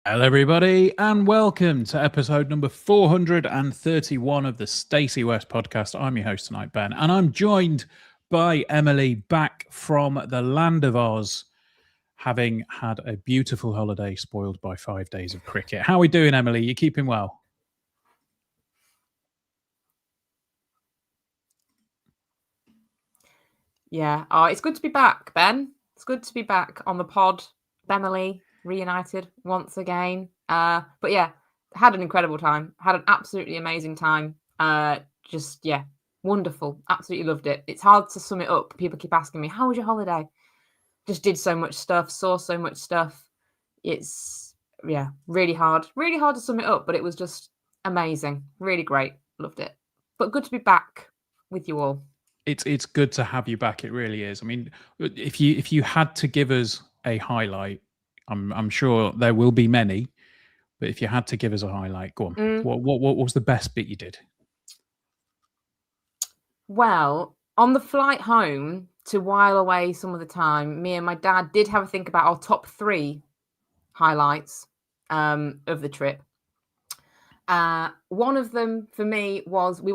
Hello, everybody, and welcome to episode number 431 of the Stacey West podcast. I'm your host tonight, Ben, and I'm joined by Emily, back from the land of Oz, having had a beautiful holiday spoiled by 5 days of cricket. How are we doing, Emily? You keeping well? Yeah. Oh, it's good to be back, Ben. It's good to be back on the pod. Emily reunited once again. But yeah, had an incredible time. Had an absolutely amazing time. Just wonderful. Absolutely loved it. It's hard to sum it up. People keep asking me, "How was your holiday?" Just did so much stuff, saw so much stuff. It's really hard to sum it up, but it was just amazing. Really great. Loved it. But good to be back with you all. It's good to have you back. It really is. I mean, if you had to give us a highlight, I'm sure there will be many, but if you had to give us a highlight, go on. What was the best bit you did? Well, on the flight home, to while away some of the time, me and my dad did have a think about our top 3 highlights of the trip. One of them for me was we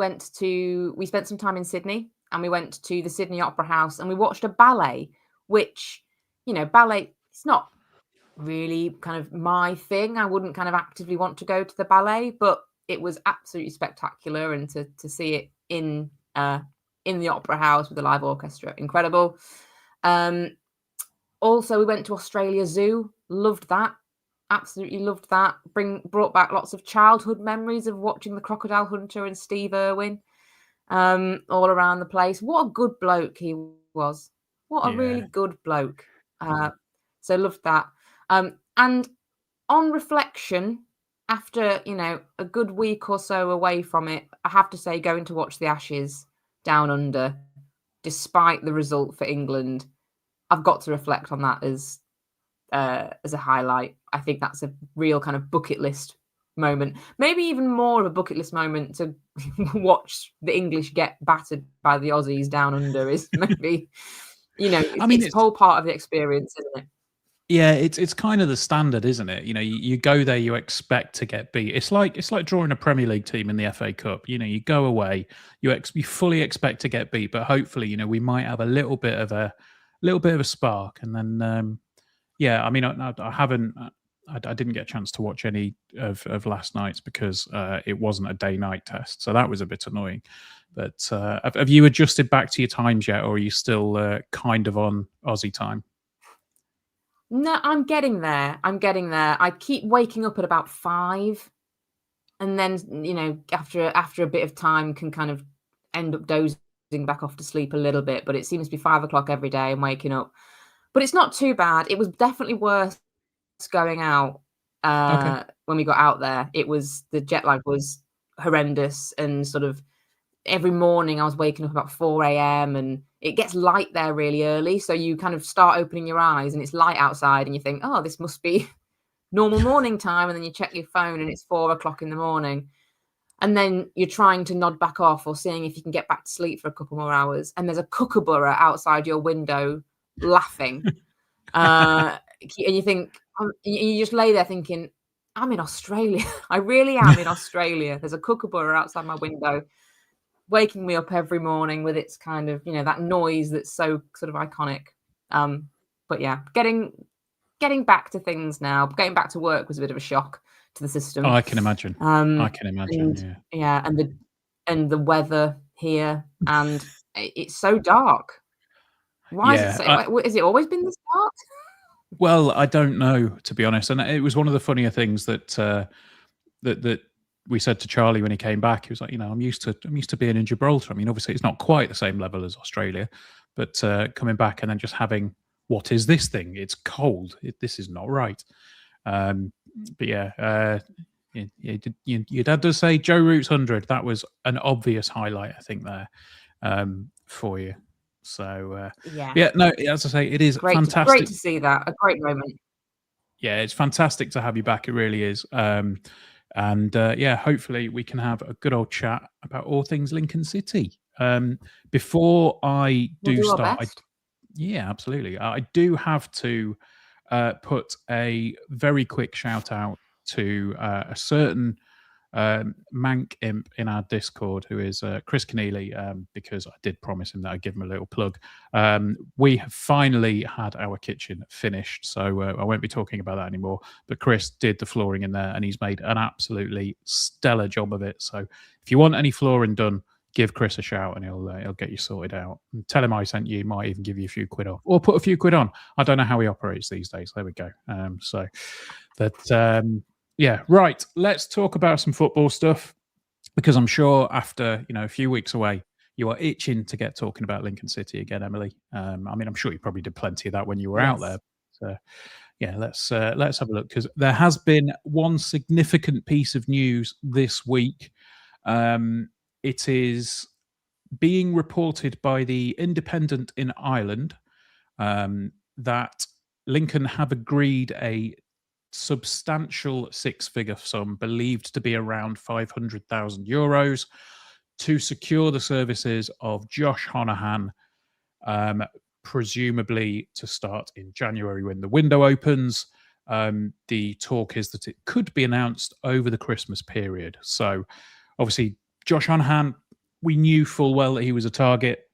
spent some time in Sydney, and we went to the Sydney Opera House and we watched a ballet, which, ballet, it's not really kind of my thing. I wouldn't kind of actively want to go to the ballet, but it was absolutely spectacular, and to see it in the Opera House with the live orchestra, incredible. Also, we went to Australia Zoo, loved that. Absolutely loved that. Brought back lots of childhood memories of watching the Crocodile Hunter and Steve Irwin all around the place. What a good bloke he was. What a really good bloke. So loved that. And on reflection, after, a good week or so away from it, I have to say, going to watch the Ashes down under, despite the result for England, I've got to reflect on that as a highlight. I think that's a real kind of bucket list moment. Maybe even more of a bucket list moment to watch the English get battered by the Aussies down under is maybe, it's a whole part of the experience, isn't it? Yeah, it's kind of the standard, isn't it? You go there, you expect to get beat. It's like drawing a Premier League team in the FA Cup. You go away, you fully expect to get beat, but hopefully, we might have a little bit of a spark, and then I mean, I haven't. I didn't get a chance to watch any of last night's because it wasn't a day-night test, so that was a bit annoying. But have you adjusted back to your times yet, or are you still kind of on Aussie time? No, I'm getting there. I keep waking up at about 5, and then after a bit of time can kind of end up dozing back off to sleep a little bit. But it seems to be 5 o'clock every day and waking up. But it's not too bad. It was definitely worse going out when we got out there. The jet lag was horrendous, and sort of every morning I was waking up about 4 a.m. and it gets light there really early. So you kind of start opening your eyes and it's light outside and you think, oh, this must be normal morning time. And then you check your phone and it's 4 o'clock in the morning. And then you're trying to nod back off or seeing if you can get back to sleep for a couple more hours. And there's a kookaburra outside your window laughing. And you think, you just lay there thinking, I'm in Australia. I really am in Australia. There's a kookaburra outside my window, waking me up every morning with its kind of, that noise that's so sort of iconic. But yeah, getting back to things now. Getting back to work was a bit of a shock to the system. Oh, I can imagine. And the weather here, and it's so dark. Why is it so? Has it always been this dark? Well, I don't know, to be honest. And it was one of the funnier things that that we said to Charlie when he came back. He was like, I'm used to being in Gibraltar. I mean, obviously, it's not quite the same level as Australia, but coming back and then just having, what is this thing? It's cold. This is not right. But yeah, your dad does say Joe Root's 100. That was an obvious highlight, I think, there for you. So no, as I say, it is fantastic. Great to see that. A great moment. Yeah, it's fantastic to have you back. It really is. Yeah, hopefully we can have a good old chat about all things Lincoln City. Before I We'll do do our start, best. yeah, absolutely. I do have to put a very quick shout out to a certain Mank Imp in our Discord, who is Chris Keneally, because I did promise him that I'd give him a little plug. We have finally had our kitchen finished, so I won't be talking about that anymore. But Chris did the flooring in there, and he's made an absolutely stellar job of it. So if you want any flooring done, give Chris a shout, and he'll get you sorted out. And tell him I sent you. He might even give you a few quid off, or put a few quid on. I don't know how he operates these days. There we go. So that. Yeah, right. Let's talk about some football stuff, because I'm sure after a few weeks away, you are itching to get talking about Lincoln City again, Emily. I mean, I'm sure you probably did plenty of that when you were out there. Yes. So, yeah, let's have a look, because there has been one significant piece of news this week. It is being reported by the Independent in Ireland that Lincoln have agreed a substantial six-figure sum, believed to be around €500,000, to secure the services of Josh Honohan, presumably to start in January when the window opens. The talk is that it could be announced over the Christmas period. So, obviously, Josh Honohan, we knew full well that he was a target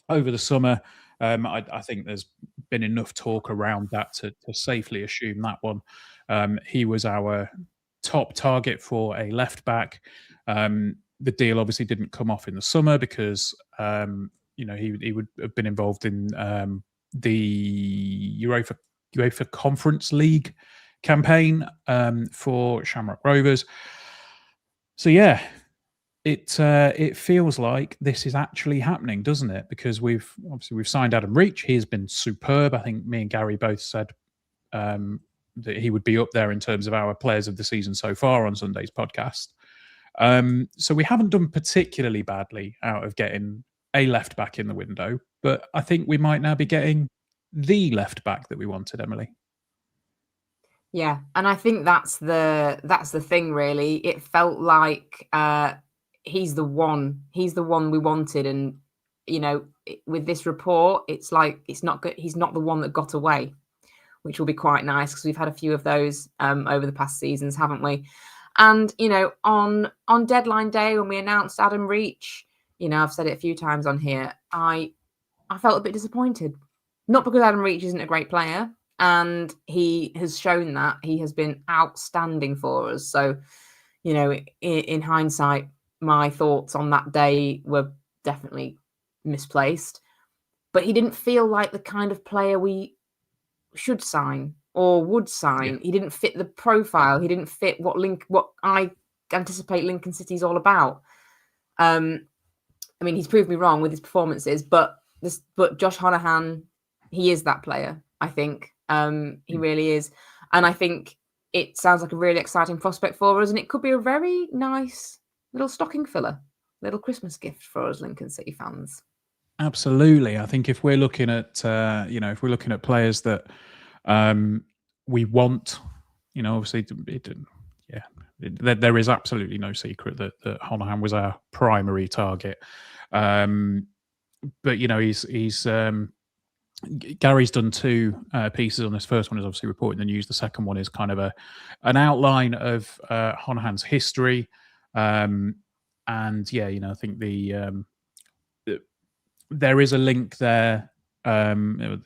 over the summer. I think there's been enough talk around that to safely assume that one. He was our top target for a left back. The deal obviously didn't come off in the summer because he would have been involved in the UEFA Conference League campaign for Shamrock Rovers. So yeah, it feels like this is actually happening, doesn't it? Because we've signed Adam Reach. He has been superb. I think me and Gary both said that he would be up there in terms of our players of the season so far on Sunday's podcast. So we haven't done particularly badly out of getting a left back in the window, but I think we might now be getting the left back that we wanted, Emily. Yeah, and I think that's the thing, really. It felt like he's the one we wanted, and with this report, it's like he's not the one that got away, which will be quite nice because we've had a few of those over the past seasons, haven't we? And on deadline day when we announced Adam Reach, I've said it a few times on here, I felt a bit disappointed, not because Adam Reach isn't a great player, and he has shown that he has been outstanding for us. So, in hindsight, my thoughts on that day were definitely misplaced. But he didn't feel like the kind of player we should sign or would sign. Yeah. He didn't fit the profile. He didn't fit what I anticipate Lincoln City's all about. I mean, he's proved me wrong with his performances, but Josh Honohan, he is that player, I think. He really is. And I think it sounds like a really exciting prospect for us, and it could be a very nice little stocking filler, little Christmas gift for us Lincoln City fans. Absolutely. I think if we're looking at players that we want, obviously there is absolutely no secret that Honohan was our primary target. But he's Gary's done two pieces on this. First one is obviously reporting the news. The second one is kind of an outline of Honohan's history. And yeah, I think there is a link there,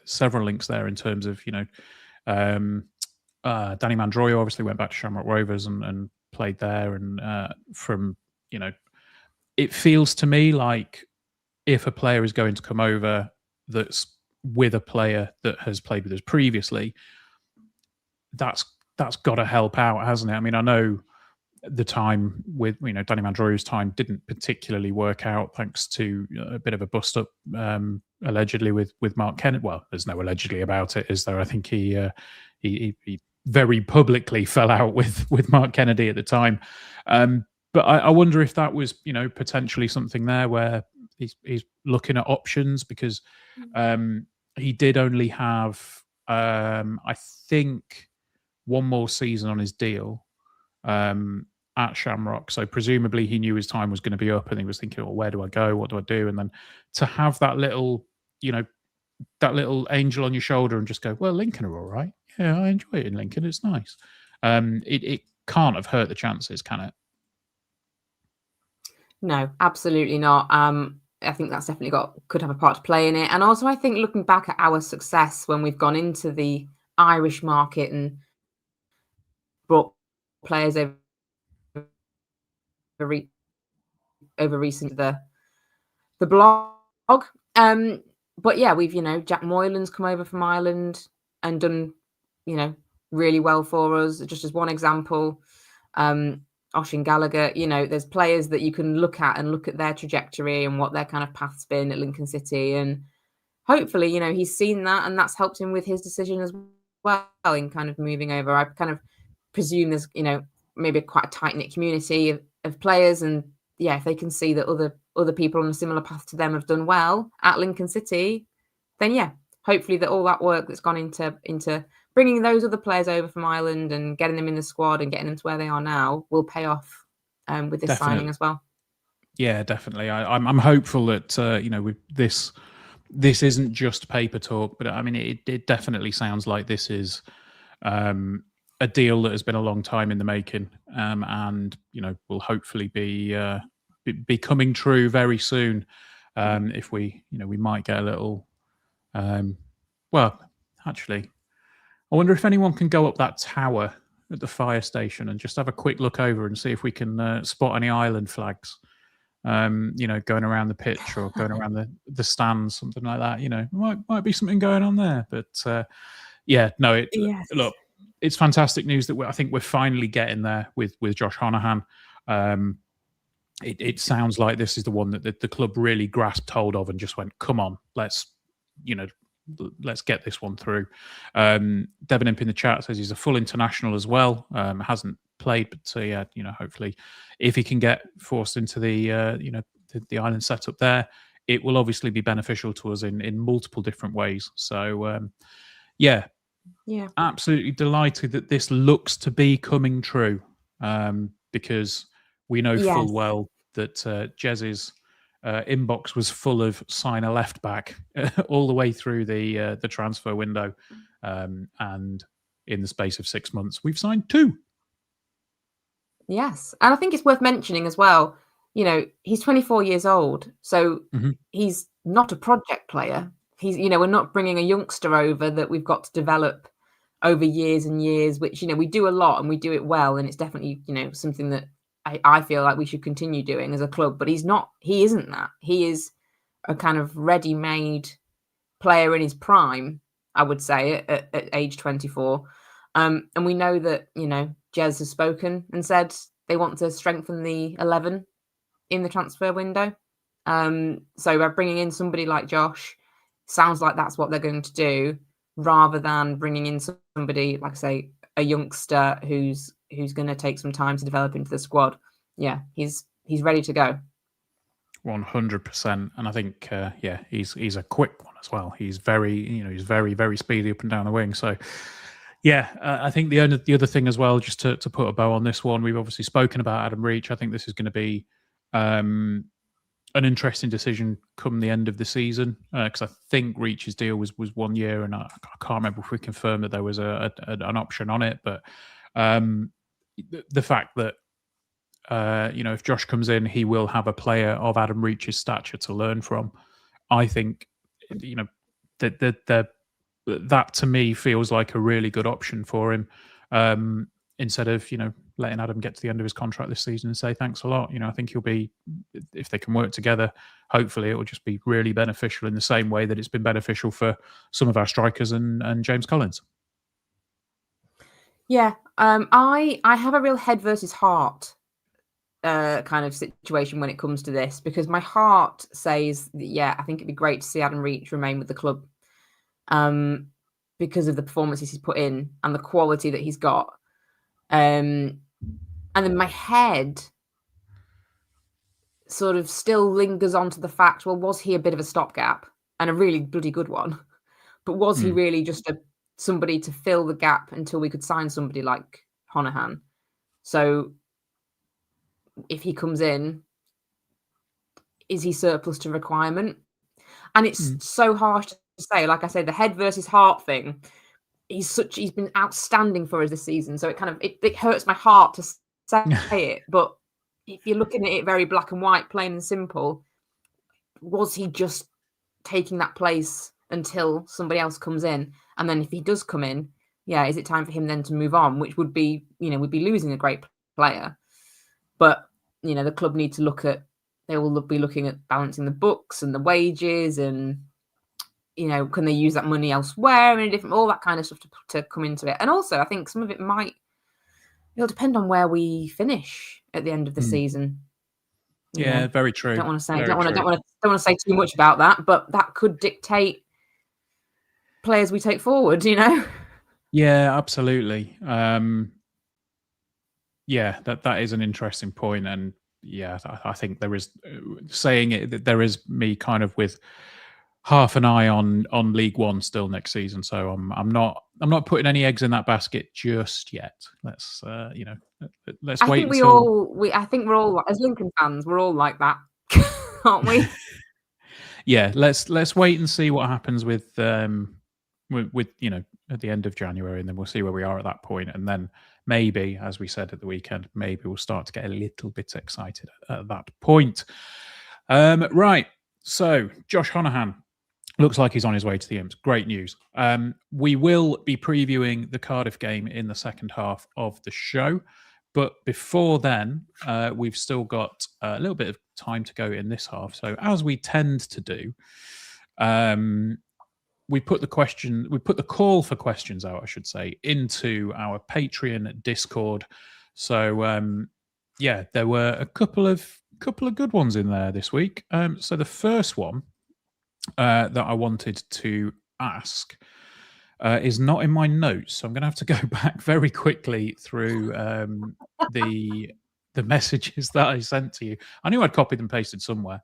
several links there in terms of Danny Mandroyo obviously went back to Shamrock Rovers and played there, and it feels to me like if a player is going to come over that's with a player that has played with us previously, that's got to help out, hasn't it? I mean, I know the time with Danny Mandroyo's time didn't particularly work out, thanks to a bit of a bust up allegedly with Mark Kennedy. Well, there's no allegedly about it, is there? I think he very publicly fell out with Mark Kennedy at the time. But I wonder if that was potentially something there where he's looking at options, because he did only have I think one more season on his deal at Shamrock. So presumably he knew his time was going to be up, and he was thinking, well, where do I go? What do I do? And then to have that little, that little angel on your shoulder and just go, well, Lincoln are all right. Yeah, I enjoy it in Lincoln. It's nice. It can't have hurt the chances, can it? No, absolutely not. I think that's definitely could have a part to play in it. And also, I think looking back at our success when we've gone into the Irish market and brought players over recent the blog. But yeah, we've Jack Moylan's come over from Ireland and done really well for us. Just as one example, Oshin Gallagher. There's players that you can look at their trajectory and what their kind of path's been at Lincoln City, and hopefully he's seen that and that's helped him with his decision as well in kind of moving over. I kind of presume there's maybe quite a tight-knit community of players, and yeah, if they can see that other people on a similar path to them have done well at Lincoln City, then yeah, hopefully that all that work that's gone into bringing those other players over from Ireland and getting them in the squad and getting them to where they are now will pay off with this signing as well. Yeah, definitely. I'm hopeful that with this isn't just paper talk, but I mean it definitely sounds like this is a deal that has been a long time in the making, and will hopefully be coming true very soon. If we might get a little. Well, actually, I wonder if anyone can go up that tower at the fire station and just have a quick look over and see if we can spot any island flags. Going around the pitch or going around the stands, something like that. Might be something going on there. But yes. Look, it's fantastic news that I think we're finally getting there with Josh Honohan. It sounds like this is the one that the club really grasped hold of and just went, come on, let's get this one through. Devon Imp in the chat says he's a full international as well. Hasn't played, but hopefully if he can get forced into the island setup there, it will obviously be beneficial to us in multiple different ways. So absolutely delighted that this looks to be coming true, because we know full well that Jez's inbox was full of sign a left back all the way through the transfer window, and in the space of 6 months we've signed 2. Yes, and I think it's worth mentioning as well, he's 24 years old, so he's not a project player. He's we're not bringing a youngster over that we've got to develop over years and years, which we do a lot and we do it well, and it's definitely something that I feel like we should continue doing as a club. But he isn't that. He is a kind of ready-made player in his prime, I would say, at age 24. And we know that, Jez has spoken and said they want to strengthen the 11 in the transfer window. So by bringing in somebody like Josh, sounds like that's what they're going to do, rather than bringing in somebody, like I say, a youngster who's going to take some time to develop into the squad. Yeah, he's ready to go. 100%, and I think he's a quick one as well. He's very very, very speedy up and down the wing. So I think the other thing as well, just to put a bow on this one, we've obviously spoken about Adam Reach. I think this is going to be an interesting decision come the end of the season, because I think Reach's deal was 1 year, and I can't remember if we confirmed that there was an option on it. But the fact that if Josh comes in, he will have a player of Adam Reach's stature to learn from. I think that to me feels like a really good option for him, instead of letting Adam get to the end of his contract this season and say thanks a lot. I think he'll be, if they can work together, hopefully it will just be really beneficial in the same way that it's been beneficial for some of our strikers and James Collins. Yeah, I have a real head versus heart kind of situation when it comes to this, because my heart says that, I think it'd be great to see Adam Reach remain with the club, because of the performances he's put in and the quality that he's got. And then my head sort of still lingers onto the fact, well, was he a bit of a stopgap and a really bloody good one? But was he really just somebody to fill the gap until we could sign somebody like Honohan. So if he comes in, is he surplus to requirement? And it's so harsh to say. Like I say, the head versus heart thing. He's been outstanding for us this season. So it hurts my heart to say it. But if you're looking at it very black and white, plain and simple, was he just taking that place until somebody else comes in? And then if he does come in, is it time for him then to move on? Which would be, we'd be losing a great player. But, the club need to they will be looking at balancing the books and the wages and, can they use that money elsewhere and all that kind of stuff to come into it. And also, I think some of it it'll depend on where we finish at the end of the season. Yeah, very true. Don't want to say too much about that, but that could dictate players we take forward, Yeah, absolutely. Yeah, that is an interesting point, and yeah, I think there is saying it that there is me kind of with half an eye on League One still next season. So I'm not putting any eggs in that basket just yet. Let's let's wait. I think we're all as Lincoln fans, we're all like that, aren't we? Yeah, let's wait and see what happens with at the end of January, and then we'll see where we are at that point, and then maybe, as we said at the weekend, maybe we'll start to get a little bit excited at that point. Right, so Josh Honohan looks like he's on his way to the Imps. Great news. We will be previewing the Cardiff game in the second half of the show, but before then, we've still got a little bit of time to go in this half. So as we tend to do, we put the call for questions out, I should say, into our Patreon Discord. So there were a couple of good ones in there this week. So the first one that I wanted to ask is not in my notes, so I'm going to have to go back very quickly through the messages that I sent to you. I knew I'd copied and pasted somewhere.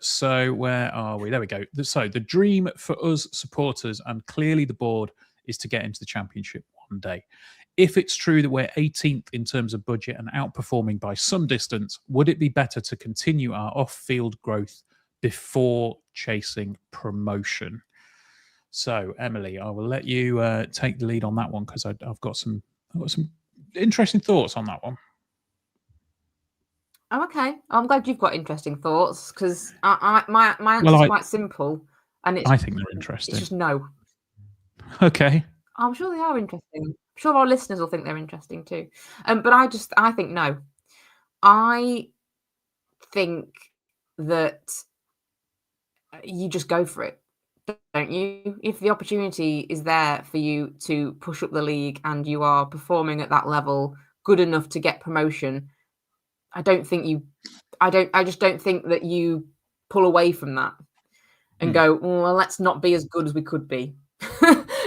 So where are we? There we go. So the dream for us supporters and clearly the board is to get into the Championship one day. If it's true that we're 18th in terms of budget and outperforming by some distance, would it be better to continue our off-field growth before chasing promotion? So Emily, I will let you take the lead on that one because I've got some interesting thoughts on that one. Oh, okay. I'm glad you've got interesting thoughts because my answer is quite simple, and I think they're interesting. It's just no. Okay. I'm sure they are interesting. I'm sure our listeners will think they're interesting too. But I think no. I think that you just go for it, don't you? If the opportunity is there for you to push up the league and you are performing at that level good enough to get promotion, I just don't think that you pull away from that and go, well, let's not be as good as we could be.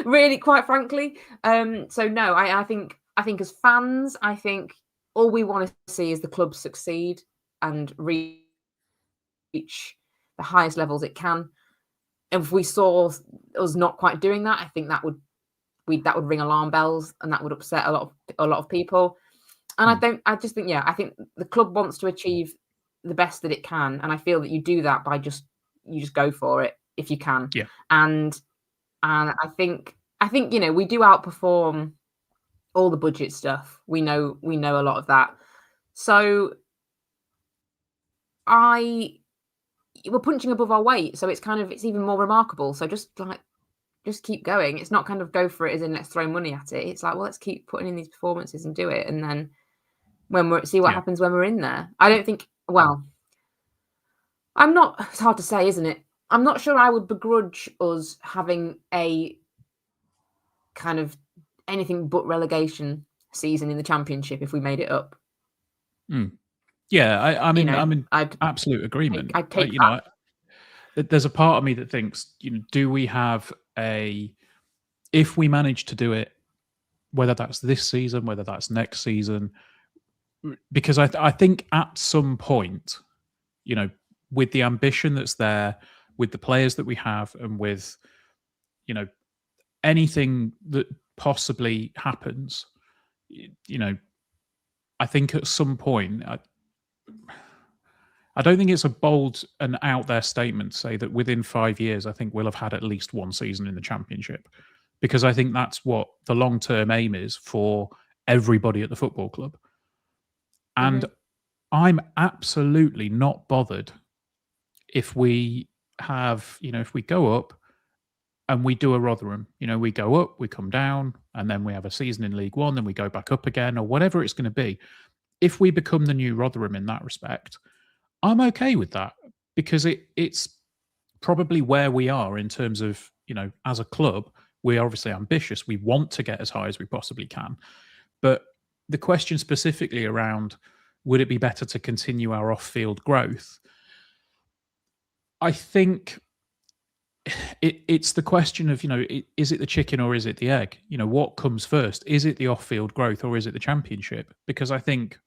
Really, quite frankly. So no, I think as fans, I think all we want to see is the club succeed and reach the highest levels it can. If we saw us not quite doing that, I think that would ring alarm bells and that would upset a lot of people. And I think the club wants to achieve the best that it can, and I feel that you do that by you just go for it if you can. Yeah. And I think we do outperform all the budget stuff. We know a lot of that. So we're punching above our weight, so it's even more remarkable. So just keep going. It's not kind of go for it as in let's throw money at it. It's like, well, let's keep putting in these performances and do it, and then see what happens when we're in there. I don't think. Well, I'm not. It's hard to say, isn't it? I'm not sure I would begrudge us having a kind of anything but relegation season in the Championship if we made it up. Yeah, I'm in absolute agreement. I'd take that. There's a part of me that thinks, do we have if we manage to do it, whether that's this season, whether that's next season, because I think at some point, with the ambition that's there, with the players that we have, and with, anything that possibly happens, I think at some point, I don't think it's a bold and out there statement to say that within 5 years, I think we'll have had at least one season in the Championship, because I think that's what the long term aim is for everybody at the football club. And I'm absolutely not bothered if we have, if we go up and we do a Rotherham, we go up, we come down, and then we have a season in League One, then we go back up again, or whatever it's going to be. If we become the new Rotherham in that respect, I'm okay with that, because it's probably where we are in terms of, as a club, we're obviously ambitious. We want to get as high as we possibly can. But the question specifically around, would it be better to continue our off-field growth? I think it's the question of, is it the chicken or is it the egg? What comes first? Is it the off-field growth or is it the Championship? Because I think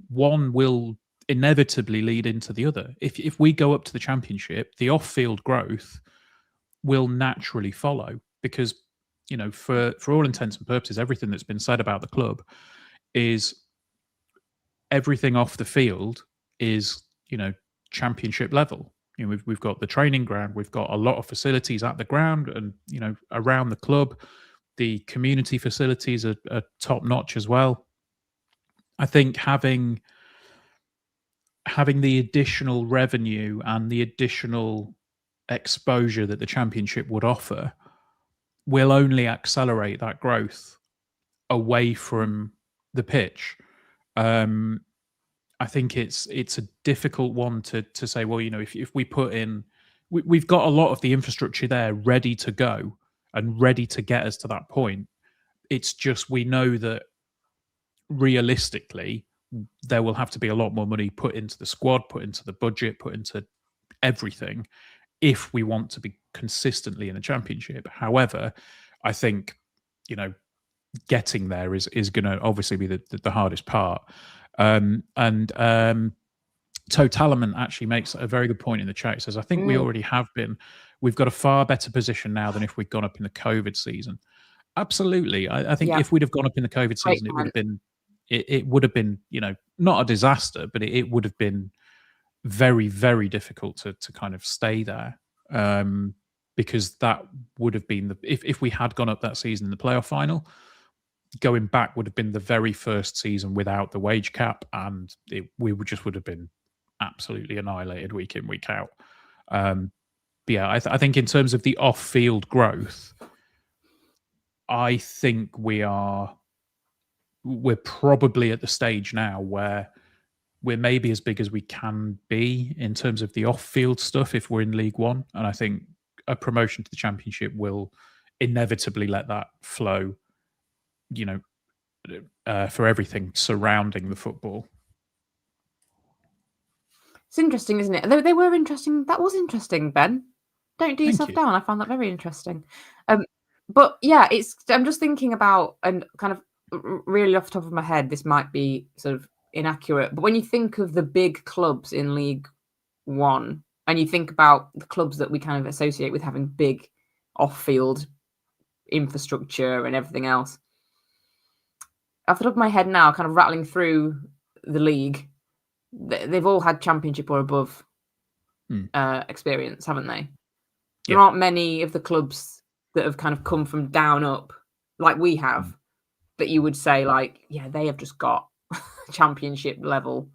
one will inevitably lead into the other. If we go up to the Championship, the off-field growth will naturally follow, because for all intents and purposes, everything that's been said about the club is everything off the field is Championship level. We've got the training ground, we've got a lot of facilities at the ground, and around the club, the community facilities are top notch as well. I think having the additional revenue and the additional exposure that the Championship would offer will only accelerate that growth away from the pitch. I think it's a difficult one to say, well, if we put in, we've got a lot of the infrastructure there ready to go and ready to get us to that point. It's just, we know that realistically there will have to be a lot more money put into the squad, put into the budget, put into everything if we want to be consistently in the Championship. However, I think, getting there is going to obviously be the hardest part. Totalement actually makes a very good point in the chat. It says, I think we already have been. We've got a far better position now than if we'd gone up in the COVID season. Absolutely. I think if we'd have gone up in the COVID season, it would have been, not a disaster, but it would have been very, very difficult to kind of stay there. Because that would have been if we had gone up that season in the playoff final, going back would have been the very first season without the wage cap, and we would have been absolutely annihilated week in, week out. I think in terms of the off-field growth, I think we're probably at the stage now where we're maybe as big as we can be in terms of the off-field stuff if we're in League One, and I think a promotion to the Championship will inevitably let that flow, for everything surrounding the football. It's interesting, isn't it? They were interesting. That was interesting, Ben. Don't do yourself down. I found that very interesting. But yeah, I'm just thinking about, and kind of really off the top of my head, this might be sort of inaccurate, but when you think of the big clubs in League One, and you think about the clubs that we kind of associate with having big off-field infrastructure and everything else, off the top of my head now, kind of rattling through the league, they've all had Championship or above experience, haven't they? There aren't many of the clubs that have kind of come from down up like we have that you would say, like, yeah, they have just got Championship level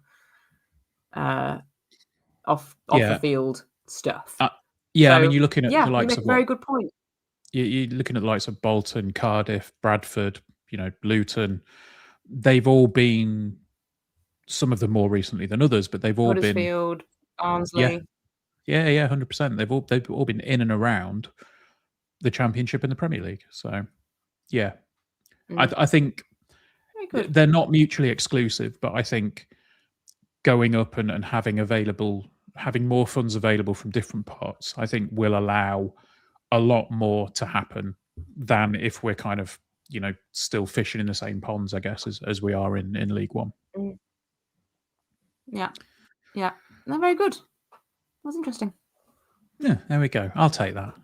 off the field stuff. So, I mean, you're looking at the likes of very good point. You're looking at the likes of Bolton, Cardiff, Bradford, Luton. They've all been, some of them more recently than others, but they've all been Huddersfield, Barnsley. Yeah, 100%. They've all been in and around the Championship and the Premier League. So, yeah, I think they're not mutually exclusive, but I think going up and having more funds available from different parts, I think will allow a lot more to happen than if we're kind of, still fishing in the same ponds, I guess, as we are in League One. Yeah. They're very good. That's interesting. Yeah, there we go. I'll take that.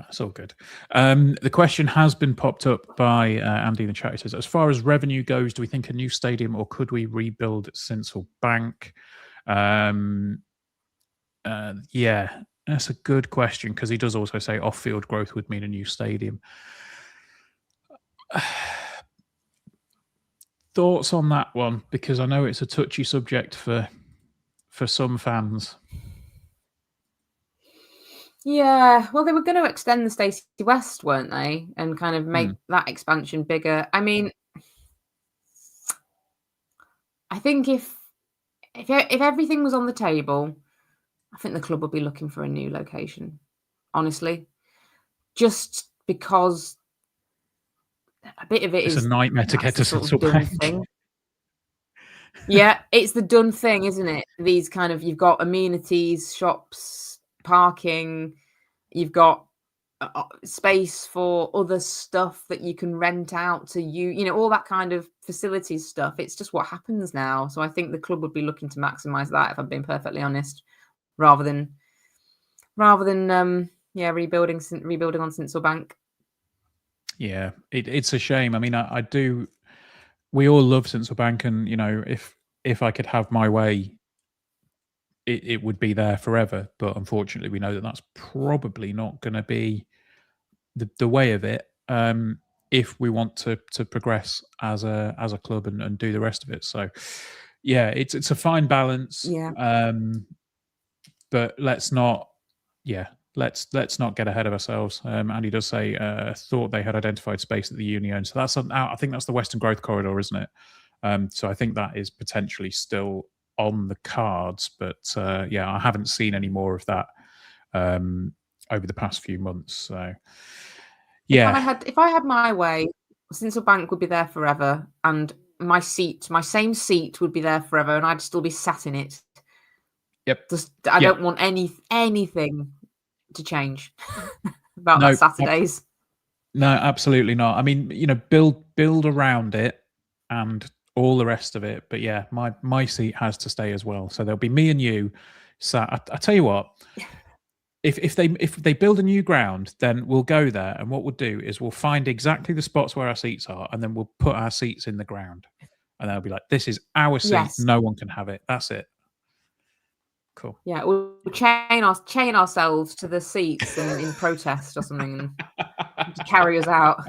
It's all good. The question has been popped up by Andy in the chat. He says, as far as revenue goes, do we think a new stadium or could we rebuild Sincil Bank? Yeah, that's a good question because he does also say off-field growth would mean a new stadium. Thoughts on that one? Because I know it's a touchy subject for some fans. Yeah, well, they were going to extend the Stacey West, weren't they? And kind of make that expansion bigger. I mean, I think if everything was on the table, I think the club would be looking for a new location. Honestly, just because a bit of it it's is a nightmare to get to sort Sincil of done Bank. thing. Yeah, it's the done thing, isn't it? These kind of, you've got amenities, shops, parking, you've got space for other stuff that you can rent out to you know, all that kind of facilities stuff. It's just what happens now. So I think the club would be looking to maximize that, if I'm being perfectly honest, rather than rebuilding on Sincil Bank. Yeah, it's a shame. I mean, I do. We all love Sincil Bank, and you know, if I could have my way, it would be there forever. But unfortunately, we know that that's probably not going to be the way of it. If we want to progress as a club and do the rest of it. So, yeah, it's a fine balance. Yeah. But let's not not get ahead of ourselves. Andy does say thought they had identified space at the Union, so that's I think that's the Western Growth Corridor, isn't it? So I think that is potentially still on the cards, but yeah, I haven't seen any more of that over the past few months. So yeah, if I had my way, Sincil Bank would be there forever, and my same seat would be there forever, and I'd still be sat in it. Yep. I don't want anything to change about that Saturdays. No, absolutely not. I mean, you know, build around it and all the rest of it. But yeah, my seat has to stay as well. So there'll be me and you sat. I tell you what, if they build a new ground, then we'll go there, and what we'll do is we'll find exactly the spots where our seats are, and then we'll put our seats in the ground, and they'll be like, "This is our seat. Yes. No one can have it. That's it." Cool. Yeah, we'll chain ourselves to the seats in protest or something, and carry us out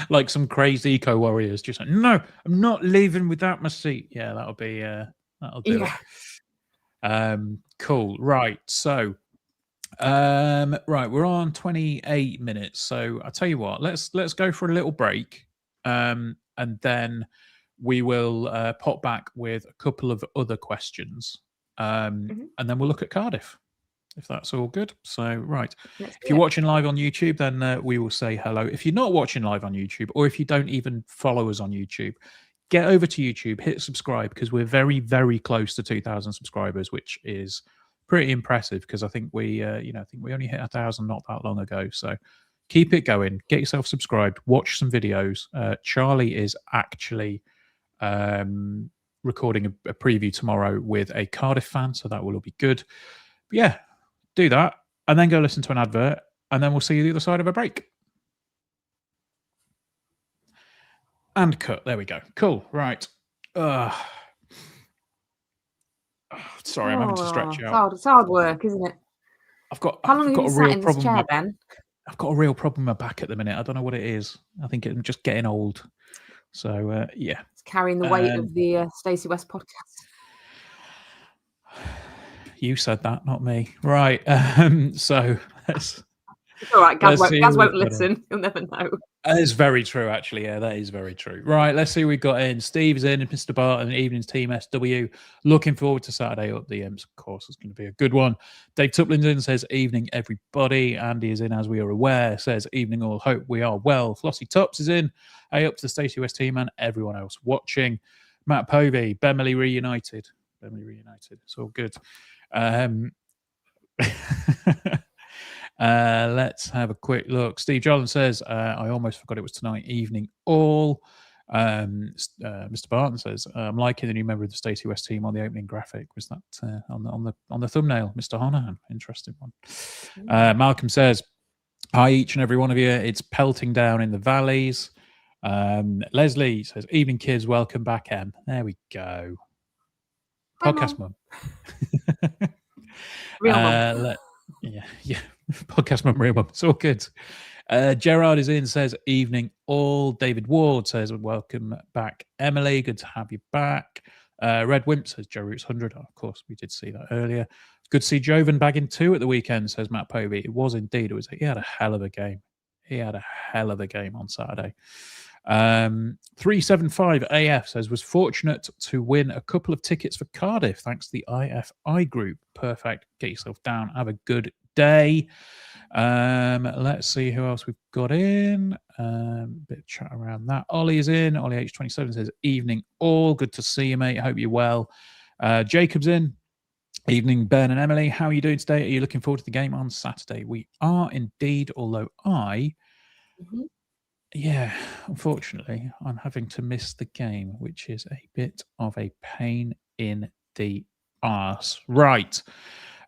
like some crazy eco warriors. Just like, no, I'm not leaving without my seat. Yeah, that'll do it. Cool. Right. So, right, we're on 28 minutes. So I tell you what, let's go for a little break, and then we will pop back with a couple of other questions. And then we'll look at Cardiff, if that's all good. So, right. If you're watching live on YouTube, then we will say hello. If you're not watching live on YouTube, or if you don't even follow us on YouTube, get over to YouTube, hit subscribe, because we're very, very close to 2,000 subscribers, which is pretty impressive, because I think we only hit 1,000 not that long ago. So keep it going. Get yourself subscribed. Watch some videos. Charlie is actually recording a preview tomorrow with a Cardiff fan, so that will all be good. But yeah, do that, and then go listen to an advert, and then we'll see you the other side of a break. And cut. There we go. Cool. Right. Sorry, I'm having to stretch out. It's hard work, isn't it? How long have you sat in this chair, Ben? I've got a real problem with my back at the minute. I don't know what it is. I think I'm just getting old. So yeah, it's carrying the weight of the Stacey West podcast. You said that, not me. Right. So it's all right. Gaz won't listen. You'll never know. That is very true, actually. Yeah, that is very true. Right, let's see who we got in. Steve's in, and Mr. Barton, Evenings Team SW. Looking forward to Saturday up the Imps. Of course, it's going to be a good one. Dave Tuplin's in, says, evening, everybody. Andy is in, as we are aware, says, evening, all. Hope we are well. Flossie Tups is in. Hey, up to the Stacey West team and everyone else watching. Matt Povey, Bemley reunited. It's all good. Let's have a quick look. Steve Jolland says, I almost forgot it was tonight. Evening all. Mr. Barton says, "I'm liking the new member of the Stacey West team on the opening graphic. Was that on the thumbnail, Mr. Honohan? Interesting one." Malcolm says, "Hi, each and every one of you. It's pelting down in the valleys." Leslie says, "Evening, kids. Welcome back, Em." There we go. Podcast mum. Real mum. Yeah. Podcast mum, real mum. It's all good. Gerard is in, says, "Evening all." David Ward says, "Welcome back, Emily. Good to have you back." Red Wimp says, "Joe Roots 100. Of course, we did see that earlier. Good to see Joven bagging 2 at the weekend, says Matt Povey. It was indeed. He had a hell of a game. He had a hell of a game on Saturday. 375 AF says, "Was fortunate to win a couple of tickets for Cardiff thanks to the IFI group. Perfect. Get yourself down. Have a good day." Let's see who else we've got in. Bit of chat around that. Ollie is in. Ollie H27 says, "Evening all. Good to see you, mate. Hope you're well." Jacob's in. "Evening, Ben and Emily. How are you doing today? Are you looking forward to the game on Saturday?" We are indeed, although yeah, unfortunately, I'm having to miss the game, which is a bit of a pain in the arse. Right.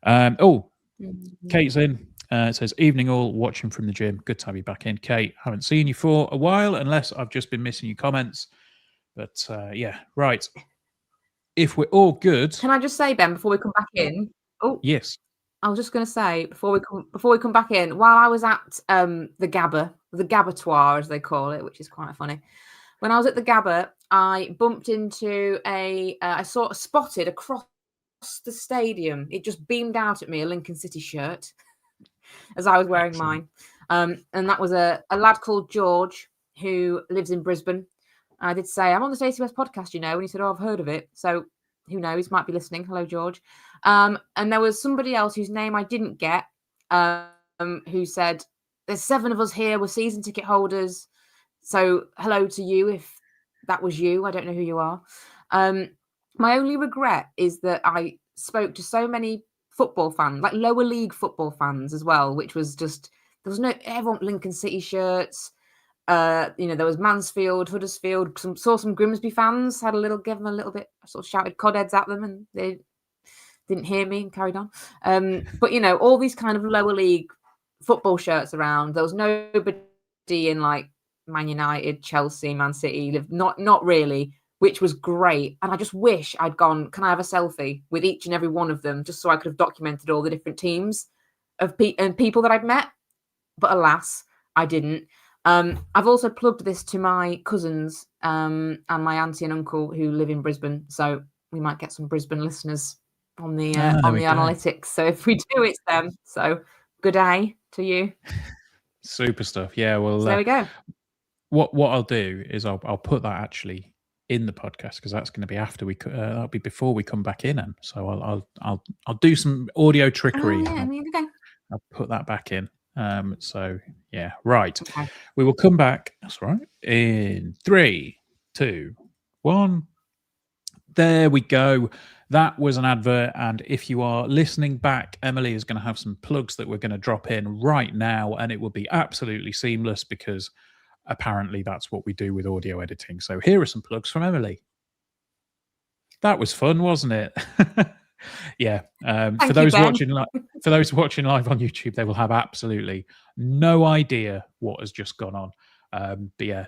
Kate's in. It says, "Evening all, watching from the gym. Good to have you back in, Kate. Haven't seen you for a while, unless I've just been missing your comments. But yeah, right. If we're all good." Can I just say, Ben, before we come back in? Oh, yes. I was just going to say before we come back in, while I was at the Gabbatoire as they call it, which is quite funny. When I was at the Gabba, I bumped into I spotted across the stadium. It just beamed out at me a Lincoln City shirt as I was wearing mine, and that was a lad called George who lives in Brisbane. I did say, "I'm on the Stacey West podcast, you know," and he said, "Oh, I've heard of it." So who knows? Might be listening. Hello, George. And there was somebody else whose name I didn't get, who said, "There's 7 of us here. We're season ticket holders. So hello to you if that was you. I don't know who you are." My only regret is that I spoke to so many football fans, like lower league football fans as well, which was just, there was no, everyone Lincoln City shirts. There was Mansfield, Huddersfield, saw some Grimsby fans, had a little, give them a little bit, sort of shouted codheads at them, and they didn't hear me and carried on. But all these kind of lower league football shirts around. There was nobody in like Man United, Chelsea, Man City, not really, which was great. And I just wish I'd gone, "Can I have a selfie with each and every one of them?" just so I could have documented all the different teams and people that I'd met. But alas, I didn't. I've also plugged this to my cousins and my auntie and uncle who live in Brisbane, so we might get some Brisbane listeners on the analytics. So if we do, it's them. So good day to you. Super stuff. Yeah, well, so there we go. What I'll do is I'll put that actually in the podcast, because that's going to be after that'll be before we come back in, and so I'll do some audio trickery. I'll put that back in. So yeah, right. Okay. We will come back. That's right. In 3, 2, 1. There we go. That was an advert. And if you are listening back, Emily is going to have some plugs that we're going to drop in right now, and it will be absolutely seamless, because apparently that's what we do with audio editing. So here are some plugs from Emily. That was fun, wasn't it? Yeah. For those watching live on YouTube, they will have absolutely no idea what has just gone on. But yeah,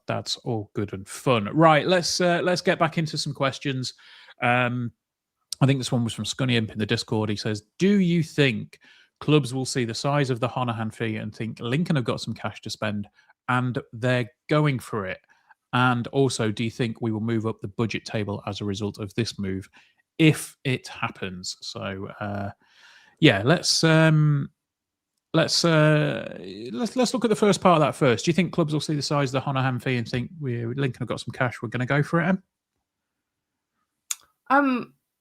that's all good and fun. Right, let's get back into some questions. I think this one was from Scunny Imp in the Discord. He says, "Do you think clubs will see the size of the Honohan fee and think Lincoln have got some cash to spend and they're going for it? And also, do you think we will move up the budget table as a result of this move, if it happens?" So yeah, let's look at the first part of that first. Do you think clubs will see the size of the Honohan fee and think Lincoln have got some cash, we're going to go for it, Em?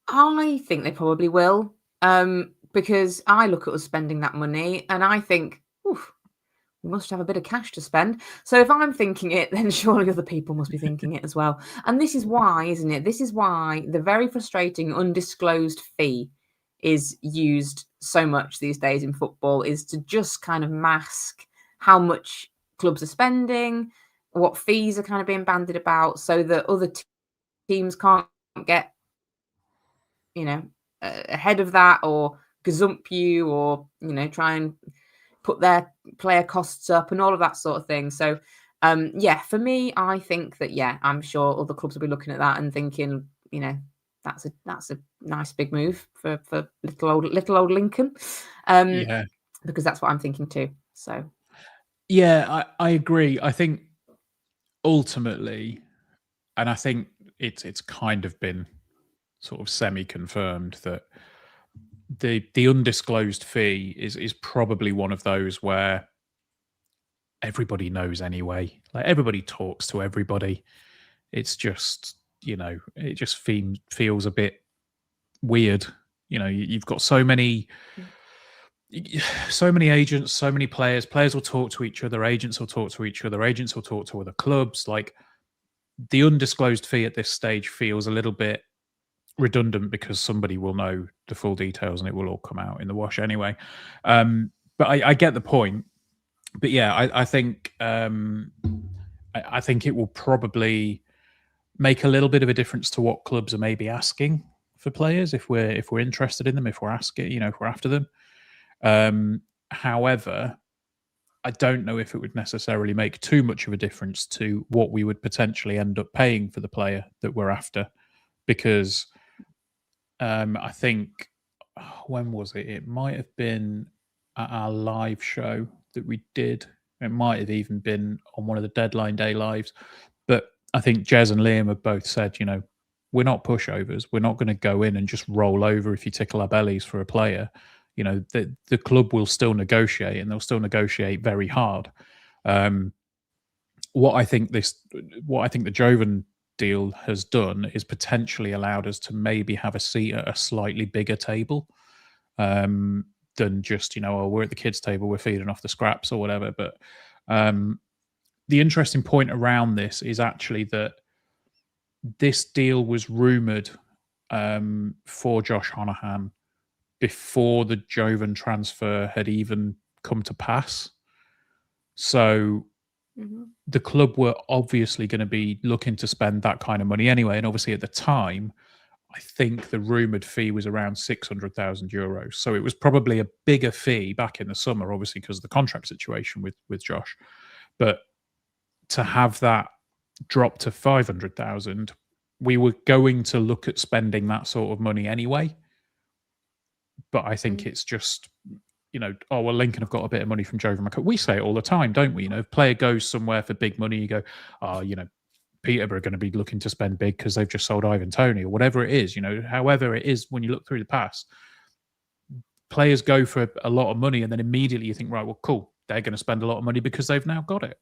I think they probably will, because I look at us spending that money and I think, oof, we must have a bit of cash to spend. So if I'm thinking it, then surely other people must be thinking it as well. And this is why, isn't it? This is why the very frustrating undisclosed fee is used so much these days in football, is to just kind of mask how much clubs are spending, what fees are kind of being bandied about, so that other teams can't get, ahead of that or gazump you, or try and put their player costs up and all of that sort of thing. So for me, I think that I'm sure other clubs will be looking at that and thinking, that's a nice big move for little old Lincoln. Because that's what I'm thinking too. So I agree. I think ultimately, and I think it's kind of been sort of semi-confirmed that the undisclosed fee is probably one of those where everybody knows anyway. Like, everybody talks to everybody. It's just, it just feels a bit weird. You've got so many agents, so many players. Players will talk to each other. Agents will talk to each other. Agents will talk to other clubs. Like, the undisclosed fee at this stage feels a little bit redundant because somebody will know the full details and it will all come out in the wash anyway. But I get the point. But I think I think it will probably make a little bit of a difference to what clubs are maybe asking for players if we're interested in them, if we're asking, if we're after them. However, I don't know if it would necessarily make too much of a difference to what we would potentially end up paying for the player that we're after, because I think, when was it? It might have been at our live show that we did. It might have even been on one of the deadline day lives. But I think Jez and Liam have both said, we're not pushovers. We're not going to go in and just roll over if you tickle our bellies for a player. The club will still negotiate, and they'll still negotiate very hard. What I think the Joven deal has done is potentially allowed us to maybe have a seat at a slightly bigger table than just, we're at the kids' table, we're feeding off the scraps or whatever. But the interesting point around this is actually that this deal was rumoured for Josh Honohan before the Joven transfer had even come to pass. So the club were obviously going to be looking to spend that kind of money anyway. And obviously at the time, I think the rumoured fee was around 600,000 euros. So it was probably a bigger fee back in the summer, obviously because of the contract situation with Josh. But to have that drop to 500,000, we were going to look at spending that sort of money anyway. But I think it's just, Lincoln have got a bit of money from Joven. We say it all the time, don't we? If a player goes somewhere for big money, you go, Peterborough are going to be looking to spend big because they've just sold Ivan Toney or whatever it is. However it is, when you look through the past, players go for a lot of money and then immediately you think, right, well, cool, they're going to spend a lot of money because they've now got it.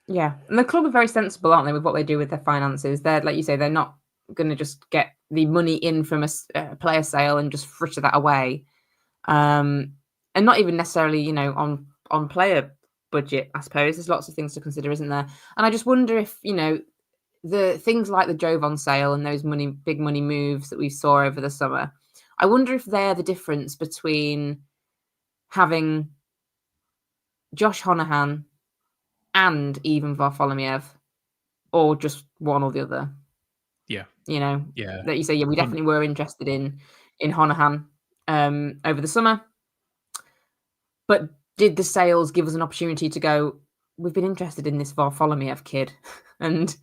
Yeah, and the club are very sensible, aren't they, with what they do with their finances? They're, like you say, they're not going to just get the money in from a player sale and just fritter that away, and not even necessarily, on player budget. I suppose there's lots of things to consider, isn't there? And I just wonder if the things like the Jovan sale and those big money moves that we saw over the summer, I wonder if they're the difference between having Josh Honohan and even Varfolomiev, or just one or the other. Yeah. That you say, we definitely were interested in Honohan over the summer. But did the sales give us an opportunity to go, we've been interested in this Varfolomiev kid, and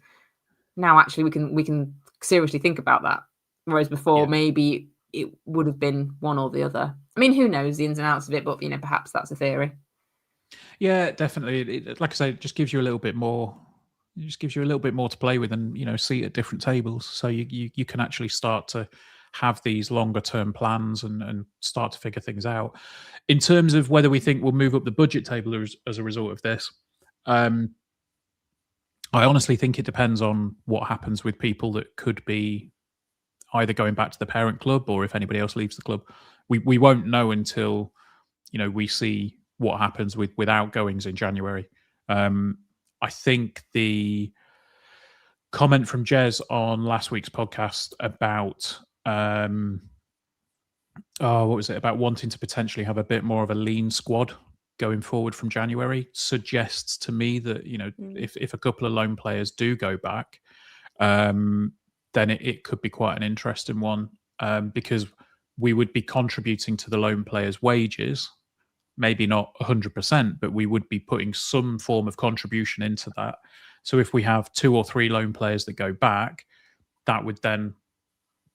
now actually we can seriously think about that. Whereas before, maybe it would have been one or the other. I mean, who knows the ins and outs of it, but perhaps that's a theory. Yeah, definitely. Like I say, it just gives you a little bit more. It just gives you a little bit more to play with, and seat at different tables, so you can actually start to have these longer term plans and start to figure things out. In terms of whether we think we'll move up the budget table as a result of this, I honestly think it depends on what happens with people that could be either going back to the parent club or if anybody else leaves the club. We won't know until we see what happens with outgoings in January. I think the comment from Jez on last week's podcast about what was it, about wanting to potentially have a bit more of a lean squad going forward from January suggests to me that if a couple of loan players do go back, then it could be quite an interesting one, because we would be contributing to the loan players' wages, maybe not 100%, but we would be putting some form of contribution into that. So if we have 2 or 3 loan players that go back, that would then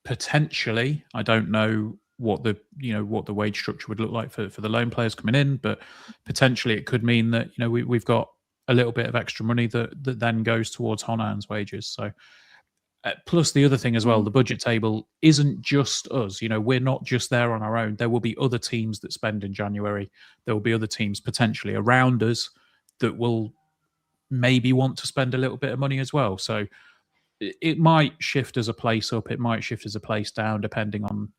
potentially, I don't know what the wage structure would look like for the loan players coming in, but potentially it could mean that we've got a little bit of extra money that then goes towards Honan's wages. So plus the other thing as well, the budget table isn't just us. We're not just there on our own. There will be other teams that spend in January. There will be other teams potentially around us that will maybe want to spend a little bit of money as well. So it might shift as a place up, it might shift as a place down, depending on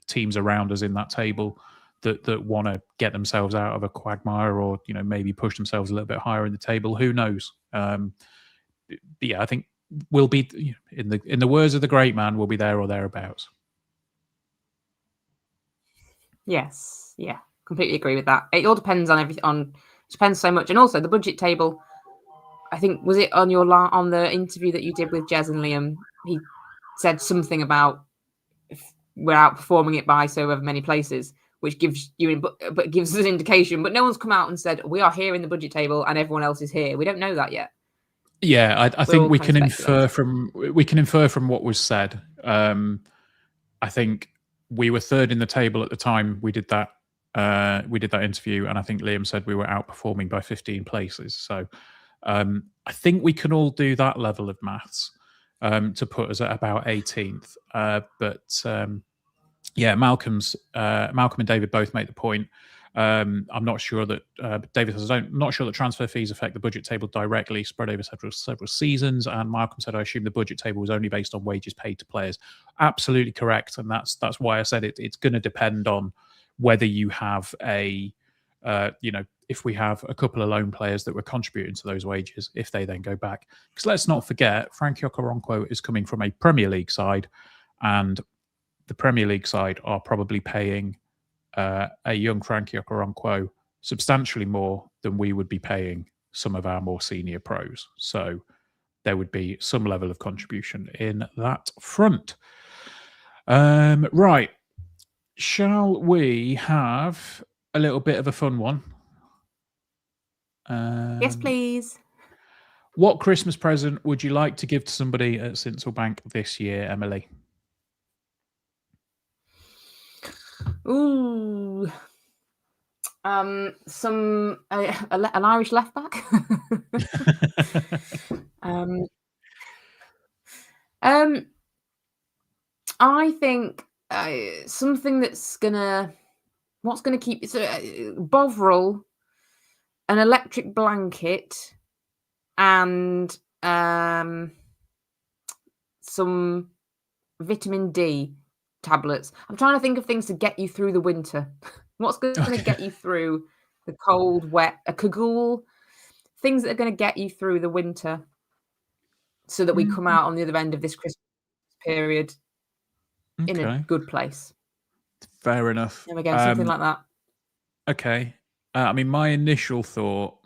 teams around us in that table that want to get themselves out of a quagmire, or maybe push themselves a little bit higher in the table. Who knows? But yeah, I think we'll be in the words of the great man, we'll be there or thereabouts. Yes, yeah, completely agree with that. It all depends on everything. Depends so much, and also the budget table. I think, was it on on the interview that you did with Jez and Liam? He said something about we're outperforming it by so many places, which gives gives us an indication. But no one's come out and said we are here in the budget table and everyone else is here. We don't know that yet. Yeah, I think we can infer from what was said. I think we were third in the table at the time we did that interview, and I think Liam said we were outperforming by 15 places. So I think we can all do that level of maths to put us at about 18th. Yeah, Malcolm and David both make the point. I'm not sure that David says, I'm not sure that transfer fees affect the budget table directly, spread over several seasons. And Malcolm said, I assume the budget table was only based on wages paid to players. Absolutely correct, and that's why I said it's going to depend on whether you have if we have a couple of loan players that were contributing to those wages, if they then go back. Because let's not forget, Frankie Okoronkwo is coming from a Premier League side, and the Premier League side are probably paying a young Frankie Okoronkwo substantially more than we would be paying some of our more senior pros. So there would be some level of contribution in that front. Right. Shall we have a little bit of a fun one? Yes, please. What Christmas present would you like to give to somebody at Sincil Bank this year, Emily? Ooh, an Irish left back. I think something what's gonna keep Bovril, an electric blanket, and some vitamin D tablets. I'm trying to think of things to get you through the winter. What's going to get you through the cold, wet, a cagoule, things that are going to get you through the winter so that we come out on the other end of this Christmas period in a good place. Fair enough. There we go, something like that. Okay. I mean, my initial thought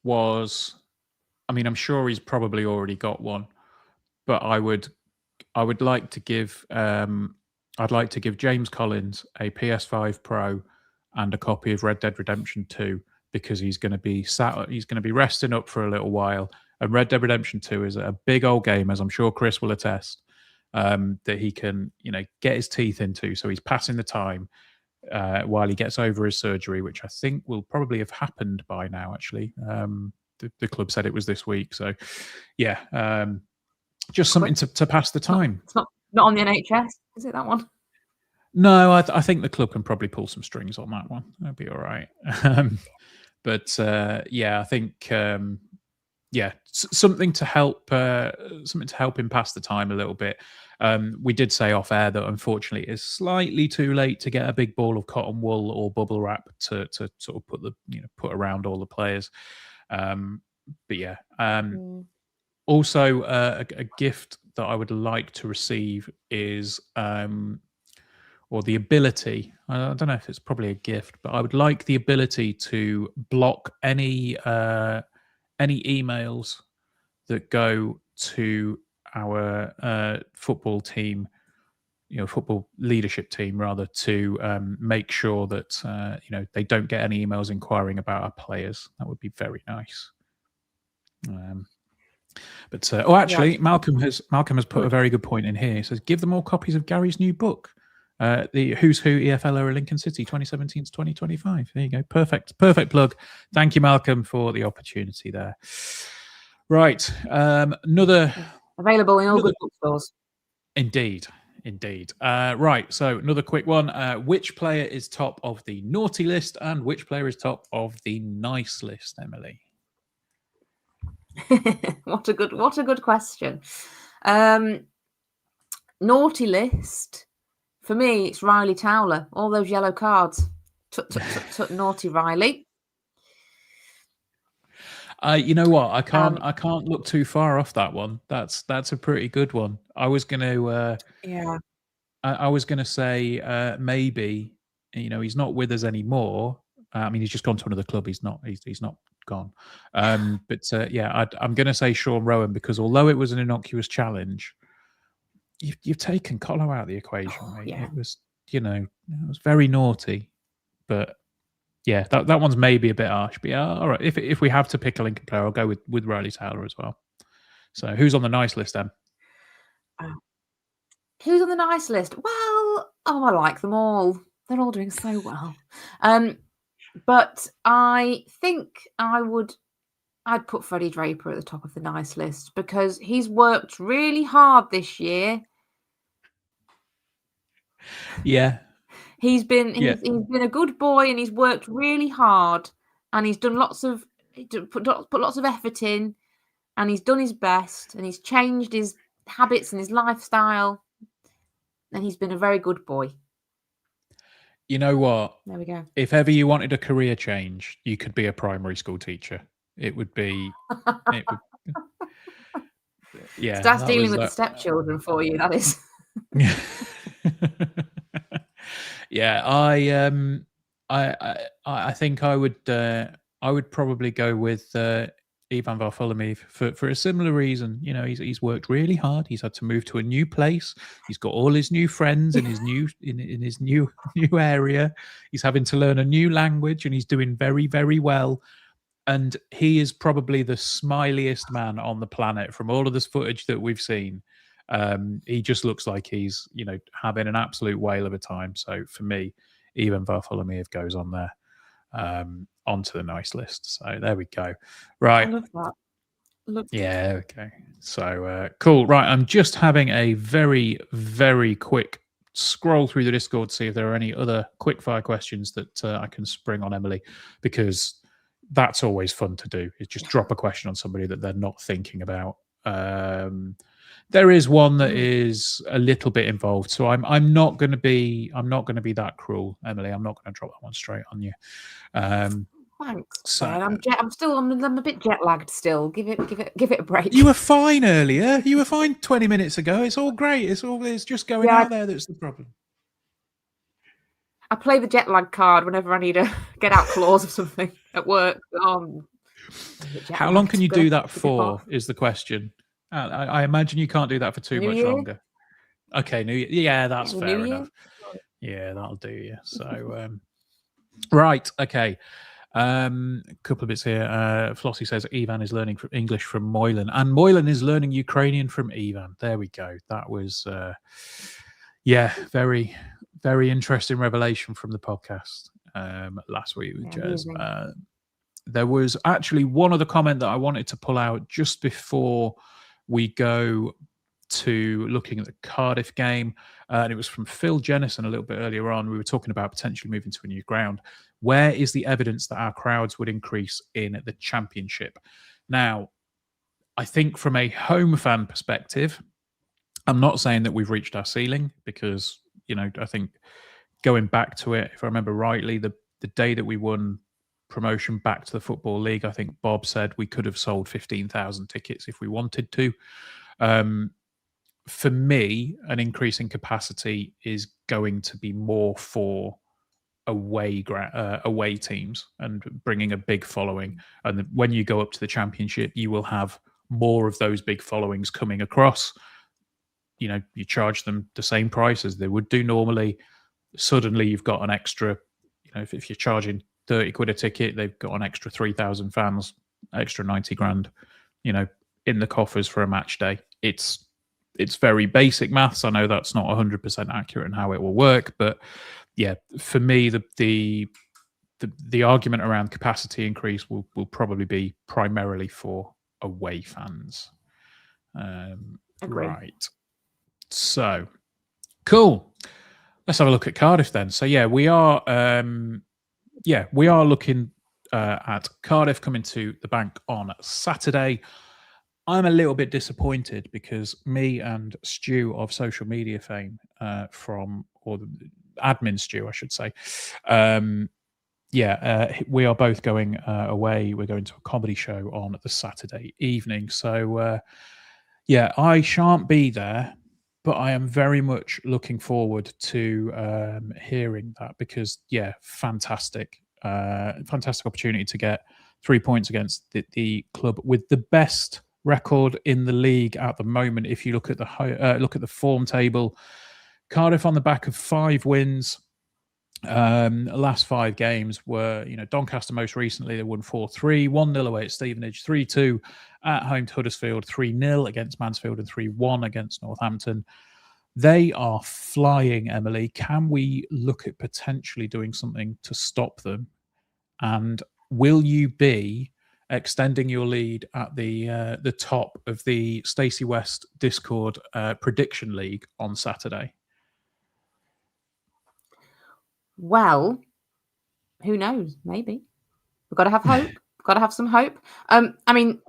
was, I'm sure he's probably already got one, but I would like to give I'd like to give James Collins a PS5 Pro and a copy of Red Dead Redemption 2, because he's going to be resting up for a little while. And Red Dead Redemption 2 is a big old game, as I'm sure Chris will attest, that he can, get his teeth into. So he's passing the time while he gets over his surgery, which I think will probably have happened by now, actually. The club said it was this week. So, yeah, just something to pass the time. It's not on the NHS, is it, that one? No, I think the club can probably pull some strings on that one. That'll be all right. But I think something to help him pass the time a little bit. We did say off air that unfortunately it's slightly too late to get a big ball of cotton wool or bubble wrap to sort of put around all the players. Also, a gift that I would like to receive is or the ability. I don't know if it's probably a gift, but I would like the ability to block any emails that go to our football team, football leadership team rather, to make sure that they don't get any emails inquiring about our players. That would be very nice. Actually, Malcolm has put a very good point in here. He says, give them all copies of Gary's new book, the Who's Who EFL Era Lincoln City 2017 to 2025. There you go. Perfect plug. Thank you, Malcolm, for the opportunity there. Right. Another available in all good bookstores. Indeed. Right. So another quick one. Which player is top of the naughty list and which player is top of the nice list, Emily? What a good question. Naughty list for me, it's Riley Towler. All those yellow cards. Tut, naughty Riley. You know what? I can't look too far off that one. That's a pretty good one. I was gonna I was gonna say maybe, he's not with us anymore. I mean, he's just gone to another club. He's not gone. I'm going to say Sean Rowan, because although it was an innocuous challenge, you've taken Colo out of the equation, mate. Yeah. It was, it was very naughty, but yeah, that one's maybe a bit harsh. But yeah, all right. If we have to pick a Lincoln player, I'll go with Riley Towler as well. So who's on the nice list then? Who's on the nice list? Well, I like them all. They're all doing so well. But I think I'd put Freddie Draper at the top of the nice list because he's worked really hard this year. Yeah. He's been a good boy and he's worked really hard and he's done put lots of effort in and he's done his best and he's changed his habits and his lifestyle and he's been a very good boy. You know what? There we go. If ever you wanted a career change, you could be a primary school teacher. It would be... yeah. That's dealing with the stepchildren for you, that is. Yeah, I think I would probably go with Ivan Varfolomiev for a similar reason. He's worked really hard. He's had to move to a new place. He's got all his new friends in his new in his new area. He's having to learn a new language, and he's doing very, very well. And he is probably the smiliest man on the planet from all of this footage that we've seen. He just looks like he's, having an absolute whale of a time. So for me, Ivan Varfolomiev goes on there, onto the nice list. So there we go. Right. I love that. Yeah. Okay. So cool. Right. I'm just having a very, very quick scroll through the Discord to see if there are any other quickfire questions that I can spring on Emily, because that's always fun to do, is just drop a question on somebody that they're not thinking about. There is one that is a little bit involved, so I'm not going to be that cruel, Emily. I'm not going to drop that one straight on you. Thanks. So I'm a bit jet lagged still. Give it a break. You were fine earlier. You were fine 20 minutes ago. It's all great. It's just going out there that's the problem. I play the jet lag card whenever I need a get out clause or something at work. How long can you do that for? Is the question. I imagine you can't do that for too much longer. Okay, New Year. Yeah, that's fair enough. Yeah, that'll do you. So, right, okay. A couple of bits here. Flossie says Ivan is learning English from Moylan, and Moylan is learning Ukrainian from Ivan. There we go. That was, very, very interesting revelation from the podcast last week with Jez. There was actually one other comment that I wanted to pull out just before we go to looking at the Cardiff game, and it was from Phil Jennison a little bit earlier on. We were talking about potentially moving to a new ground. Where is the evidence that our crowds would increase in the Championship? Now, I think from a home fan perspective, I'm not saying that we've reached our ceiling, because, I think going back to it, if I remember rightly, the day that we won promotion back to the Football League, I think Bob said we could have sold 15,000 tickets if we wanted to. for me, an increase in capacity is going to be more for away teams and bringing a big following. And when you go up to the Championship, you will have more of those big followings coming across. You charge them the same price as they would do normally. Suddenly, you've got an extra. If you're charging 30 quid a ticket, they've got an extra 3,000 fans, extra 90 grand. In the coffers for a match day. It's very basic maths. I know that's not 100% accurate in how it will work, but yeah, for me, the argument around capacity increase will probably be primarily for away fans. Right. So cool. Let's have a look at Cardiff then. So yeah, we are looking at Cardiff coming to the Bank on Saturday. I'm a little bit disappointed because me and Stu of social media fame or the admin Stu, I should say, we are both going away. We're going to a comedy show on the Saturday evening. So, I shan't be there, but I am very much looking forward to hearing that because, fantastic opportunity to get 3 points against the club with the best record in the league at the moment. If you look at the form table, Cardiff on the back of 5 wins. Last 5 games were, Doncaster most recently, they won 4-3, 1-0 away at Stevenage, 3-2 at home to Huddersfield, 3-0 against Mansfield, and 3-1 against Northampton. They are flying, Emily. Can we look at potentially doing something to stop them? And will you be extending your lead at the top of the Stacey West Discord prediction league on Saturday? Well, who knows? Maybe we've got to have hope. Got to have some hope. I mean,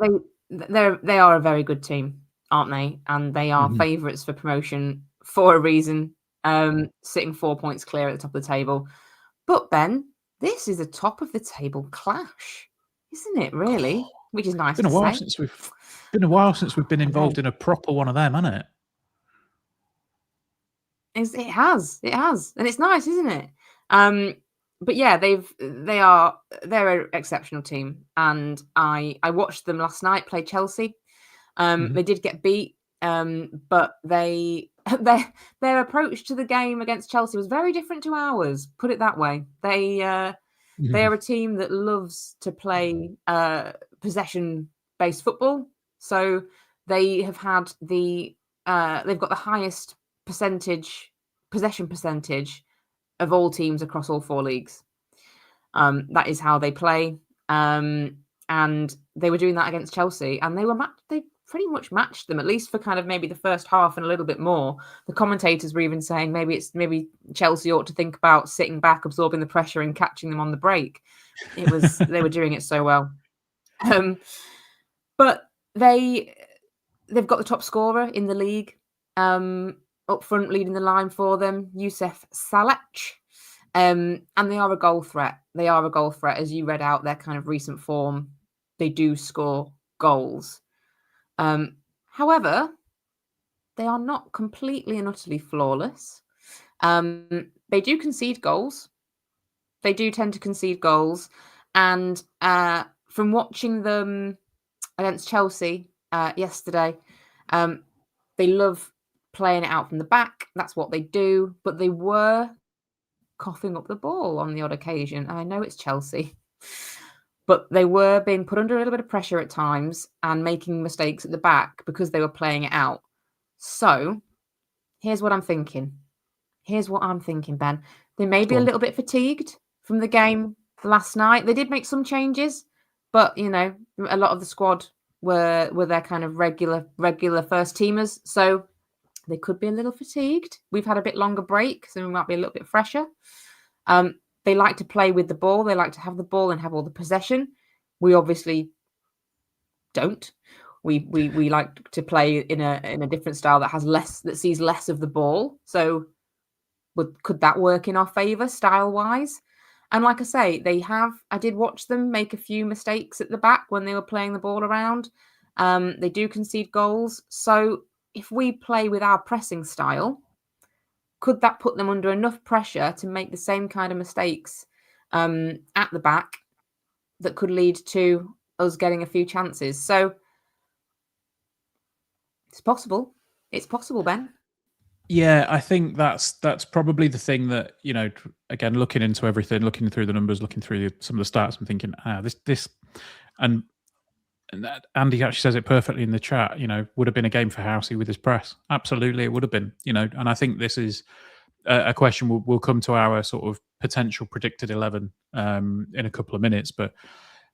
they are a very good team, aren't they? And they are favourites for promotion for a reason. Sitting 4 points clear at the top of the table. But Ben, this is a top of the table clash, isn't it? Really, which is nice. It's been a while since we've been involved in a proper one of them, hasn't it? It has, and it's nice, isn't it? But yeah, they're an exceptional team, and I watched them last night play Chelsea. They did get beat, but their approach to the game against Chelsea was very different to ours. Put it that way. They are a team that loves to play possession-based football. So they have had they've got the highest possession percentage of all teams across all 4 leagues. That is how they play. And they were doing that against Chelsea, and they pretty much matched them, at least for kind of maybe the first half and a little bit more. The commentators were even saying maybe Chelsea ought to think about sitting back, absorbing the pressure and catching them on the break. They were doing it so well. But they've got the top scorer in the league. Up front, leading the line for them, Youssef Saleh. And they are a goal threat. As you read out their kind of recent form. They do score goals. However, they are not completely and utterly flawless. They do concede goals. They do tend to concede goals. And from watching them against Chelsea yesterday, they love playing it out from the back. That's what they do. But they were coughing up the ball on the odd occasion. I know it's Chelsea. But they were being put under a little bit of pressure at times and making mistakes at the back because they were playing it out. So here's what I'm thinking. Ben. They may be a little bit fatigued from the game last night. They did make some changes, but, a lot of the squad were their kind of regular first teamers. So they could be a little fatigued. We've had a bit longer break, so we might be a little bit fresher. They like to play with the ball. They like to have the ball and have all the possession. We obviously don't. We like to play in a different style that sees less of the ball. So could that work in our favour style wise? And like I say, I did watch them make a few mistakes at the back when they were playing the ball around. They do concede goals. So if we play with our pressing style, could that put them under enough pressure to make the same kind of mistakes at the back that could lead to us getting a few chances? So it's possible. It's possible, Ben. Yeah, I think that's probably the thing that, again, looking into everything, looking through the numbers, looking through some of the stats, I'm thinking, this, and Andy actually says it perfectly in the chat. Would have been a game for Housey with his press. Absolutely, it would have been. And I think this is a question we'll come to our sort of potential predicted 11 in a couple of minutes, but.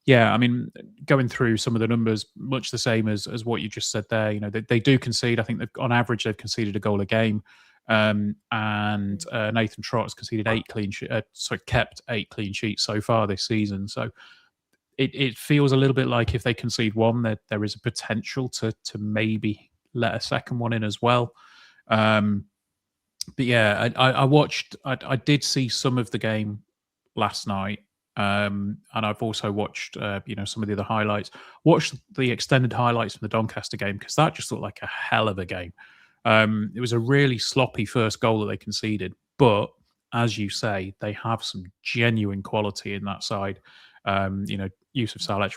Yeah, I mean, going through some of the numbers, much the same as what you just said there. They do concede. I think on average they've conceded a goal a game, and Nathan Trott has conceded kept 8 clean sheets so far this season. So it feels a little bit like if they concede one, there is a potential to maybe let a second one in as well. But yeah, I watched. I did see some of the game last night. And I've also watched, some of the other highlights. Watched the extended highlights from the Doncaster game because that just looked like a hell of a game. It was a really sloppy first goal that they conceded, but as you say, they have some genuine quality in that side. Yusuf Saleh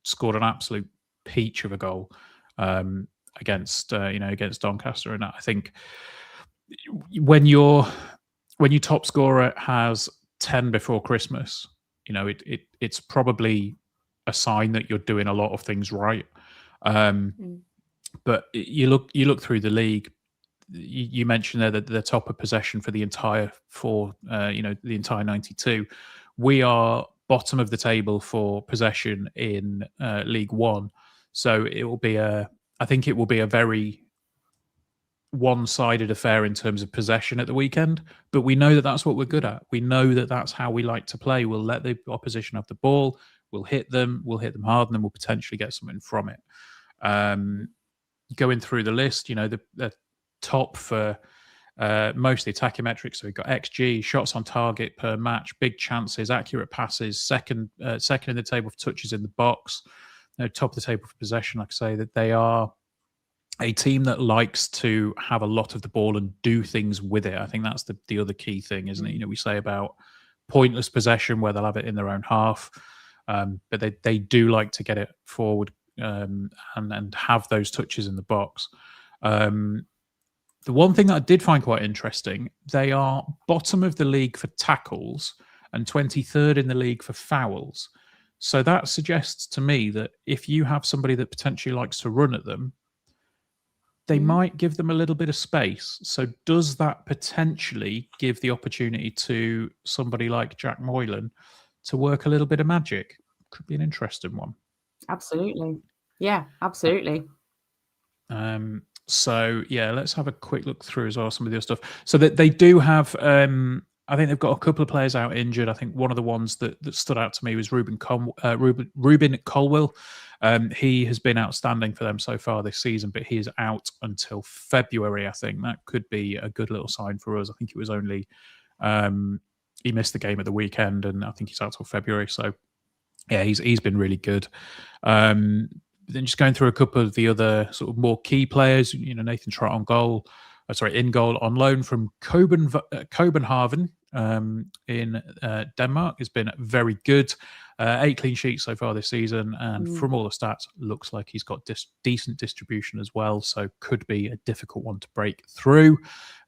scored an absolute peach of a goal against Doncaster, and I think when your top scorer has 10 before Christmas, it's probably a sign that you're doing a lot of things right. But you look through the league. You mentioned there that the top of possession for the entire the entire 92. We are bottom of the table for possession in League One, so I think it will be a very one-sided affair in terms of possession at the weekend, but we know that that's what we're good at. We know that that's how we like to play. We'll let the opposition have the ball, we'll hit them hard, and then we'll potentially get something from it. Going through the list, the top for most of the attacking metrics. So we've got XG, shots on target per match, big chances, accurate passes, second in the table for touches in the box, top of the table for possession. Like I say, that they are a team that likes to have a lot of the ball and do things with it. I think that's the other key thing, isn't it? We say about pointless possession where they'll have it in their own half, but they do like to get it forward and have those touches in the box. The one thing that I did find quite interesting, they are bottom of the league for tackles and 23rd in the league for fouls. So that suggests to me that if you have somebody that potentially likes to run at them, they might give them a little bit of space. So does that potentially give the opportunity to somebody like Jack Moylan to work a little bit of magic? Could be an interesting one. Absolutely. Yeah, absolutely. So yeah, let's have a quick look through as well some of the other stuff. So that they do have I think they've got a couple of players out injured. I think one of the ones that stood out to me was Ruben Colwill. He has been outstanding for them so far this season, but he is out until February. I think that could be a good little sign for us. I think it was only he missed the game at the weekend, and I think he's out till February. So yeah, he's been really good. Then just going through a couple of the other sort of more key players, Nathan Trott in goal on loan from Copenhagen in Denmark has been very good. 8 clean sheets so far this season, and from all the stats, looks like he's got decent distribution as well, so could be a difficult one to break through.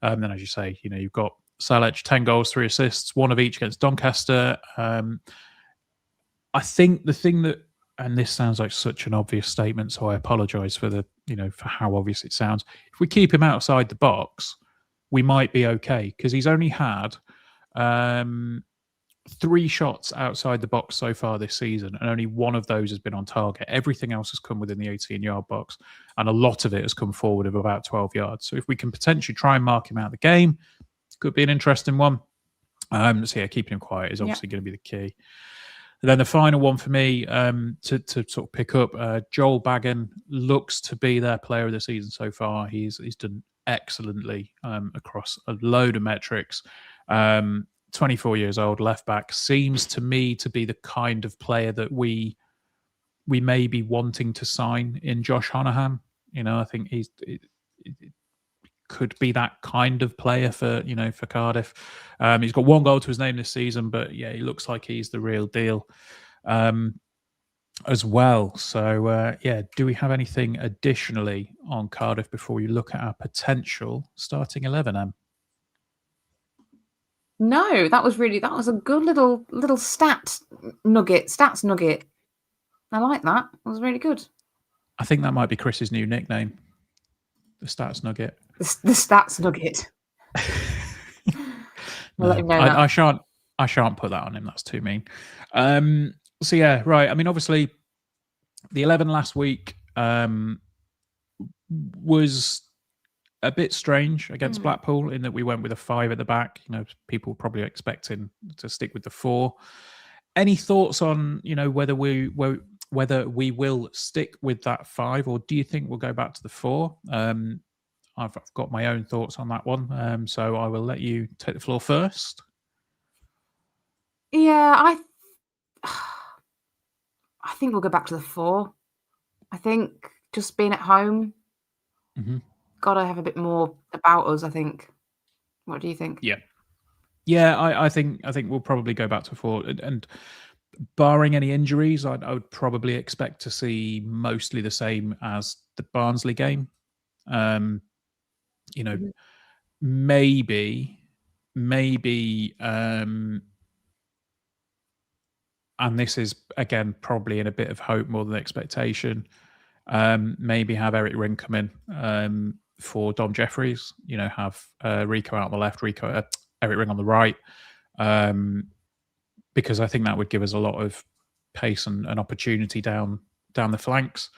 Then, as you say, you've got Saleh, 10 goals, 3 assists, 1 of each against Doncaster. I think the thing that, and this sounds like such an obvious statement, so I apologise for for how obvious it sounds. If we keep him outside the box, we might be okay, because he's only had 3 shots outside the box so far this season, and only 1 of those has been on target. Everything else has come within the 18-yard box, and a lot of it has come forward of about 12 yards. So if we can potentially try and mark him out of the game, could be an interesting one. So yeah, keeping him quiet is obviously going to be the key. And then the final one for me to sort of pick up, Joel Bagan looks to be their player of the season so far. He's done excellently across a load of metrics. 24 years old, left back, seems to me to be the kind of player that we may be wanting to sign in Josh Honohan. I think could be that kind of player for for Cardiff. He's got 1 goal to his name this season, but yeah, he looks like he's the real deal as well. So yeah, do we have anything additionally on Cardiff before we look at our potential starting 11? No, that was a good little stats nugget. I like that. That was really good. I think that might be Chris's new nickname, the Stats Nugget. The stats nugget. We'll let him know that. I shan't put that on him. That's too mean. So yeah, right. I mean, obviously, the 11 last week was a bit strange against Blackpool in that we went with a 5 at the back. People were probably expecting to stick with the 4. Any thoughts on whether we will stick with that 5, or do you think we'll go back to the 4? I've got my own thoughts on that one, so I will let you take the floor first. Yeah, I think we'll go back to the 4. I think just being at home, got to have a bit more about us, I think. What do you think? Yeah, I think we'll probably go back to 4, and barring any injuries, I would probably expect to see mostly the same as the Barnsley game. Maybe, and this is again probably in a bit of hope more than expectation. Maybe have Eric Ring come in for Dom Jeffries. Have Rico out on the left, Eric Ring on the right, because I think that would give us a lot of pace and opportunity down the flanks.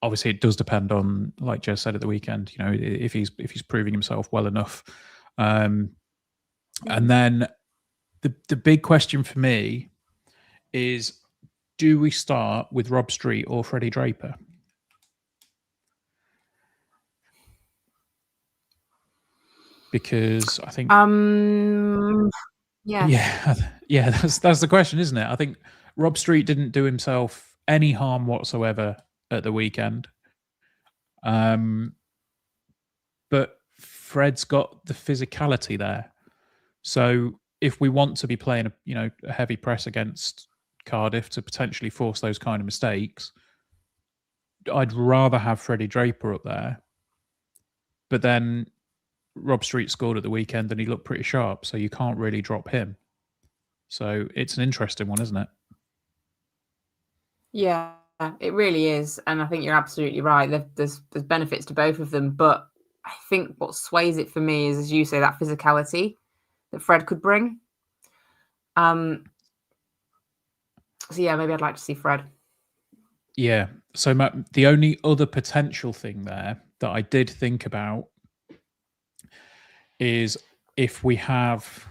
Obviously, it does depend on, like Jez said at the weekend, if he's proving himself well enough. And then the big question for me is, do we start with Rob Street or Freddie Draper? Because I think yeah, that's the question, isn't it? I think Rob Street didn't do himself any harm whatsoever at the weekend. But Fred's got the physicality there. So if we want to be playing a heavy press against Cardiff to potentially force those kind of mistakes, I'd rather have Freddie Draper up there. But then Rob Street scored at the weekend and he looked pretty sharp, so you can't really drop him. So it's an interesting one, isn't it? Yeah, it really is. And I think you're absolutely right. There's benefits to both of them. But I think what sways it for me is, as you say, that physicality that Fred could bring. So yeah, maybe I'd like to see Fred. Yeah. So the only other potential thing there that I did think about is if we have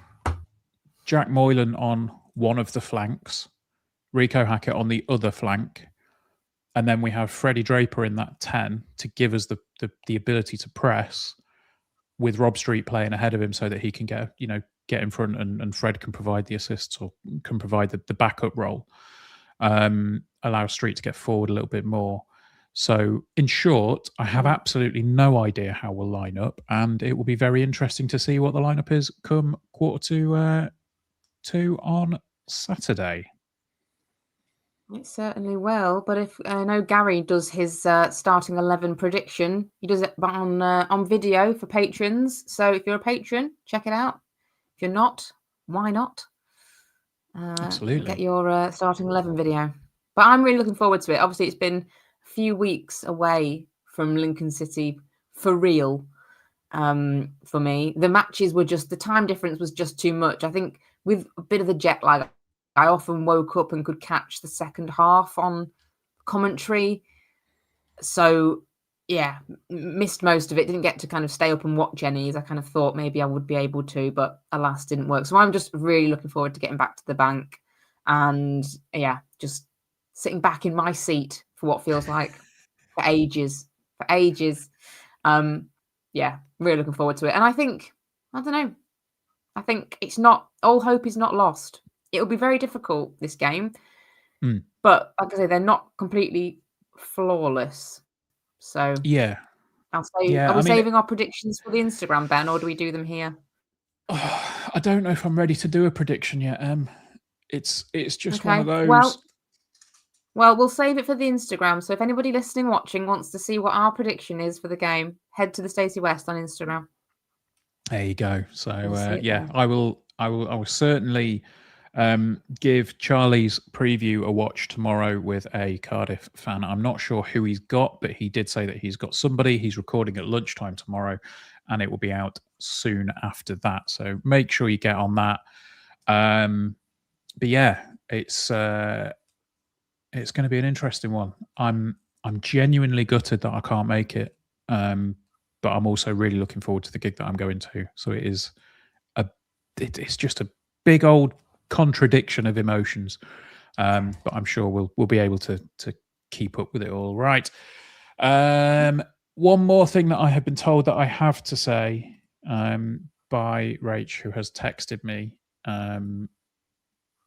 Jack Moylan on one of the flanks, Rico Hackett on the other flank, and then we have Freddie Draper in that 10 to give us the ability to press, with Rob Street playing ahead of him so that he can get in front and Fred can provide the assists or can provide the backup role, allow Street to get forward a little bit more. So in short, I have absolutely no idea how we'll line up, and it will be very interesting to see what the lineup is come 1:45 on Saturday. It certainly will. But if I know Gary does his starting 11 prediction, he does it on video for patrons. So if you're a patron, check it out. If you're not, why not? Absolutely. Get your starting 11 video. But I'm really looking forward to it. Obviously, it's been a few weeks away from Lincoln City for real for me. The matches were just, the time difference was just too much. I think with a bit of the jet lag, I often woke up and could catch the second half on commentary. So, yeah, missed most of it. Didn't get to kind of stay up and watch any, as I kind of thought maybe I would be able to, but alas, didn't work. So I'm just really looking forward to getting back to the bank and, yeah, just sitting back in my seat for what feels like for ages. Yeah, really looking forward to it. And I think, I don't know, I think it's not, all hope is not lost. It'll be very difficult, this game. But like I say, they're not completely flawless. So yeah, I'll say, Yeah, are we I mean, saving our predictions for the Instagram, Ben, or do we do them here? I don't know if I'm ready to do a prediction yet. It's just one Okay. of those. Well, we'll save it for the Instagram. So if anybody listening, watching wants to see what our prediction is for the game, head to the Stacey West on Instagram. There you go. We'll So see it yeah, then. I will certainly give Charlie's preview a watch tomorrow with a Cardiff fan. I'm not sure who he's got, but he did say that he's got somebody. He's recording at lunchtime tomorrow, and it will be out soon after that. So make sure you get on that. But yeah, it's going to be an interesting one. I'm genuinely gutted that I can't make it, but I'm also really looking forward to the gig that I'm going to. So it's just a big old contradiction of emotions, but I'm sure we'll be able to keep up with it all. Right. One more thing that I have been told that I have to say by Rach, who has texted me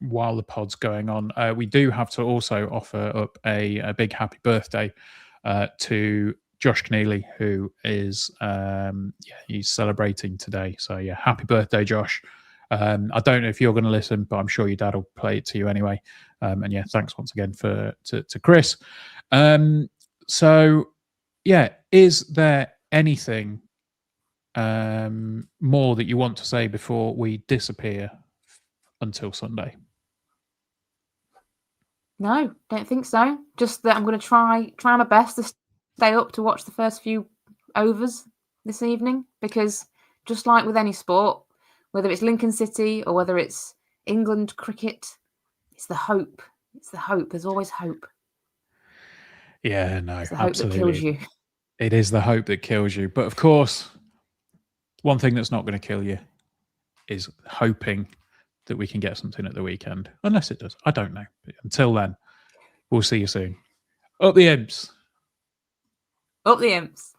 while the pod's going on. We do have to also offer up a big happy birthday to Josh Keneally, who is he's celebrating today. So yeah, happy birthday, Josh. I don't know if you're going to listen, but I'm sure your dad will play it to you anyway. And yeah, thanks once again to Chris. So yeah, is there anything more that you want to say before we disappear until Sunday? No, don't think so. Just that I'm going to try my best to stay up to watch the first few overs this evening, because just like with any sport, whether it's Lincoln City or whether it's England cricket, it's the hope. It's the hope. There's always hope. Yeah, no, It's the hope that kills you. It is the hope that kills you. But of course, one thing that's not going to kill you is hoping that we can get something at the weekend. Unless it does. I don't know. But until then, we'll see you soon. Up the Imps. Up the Imps.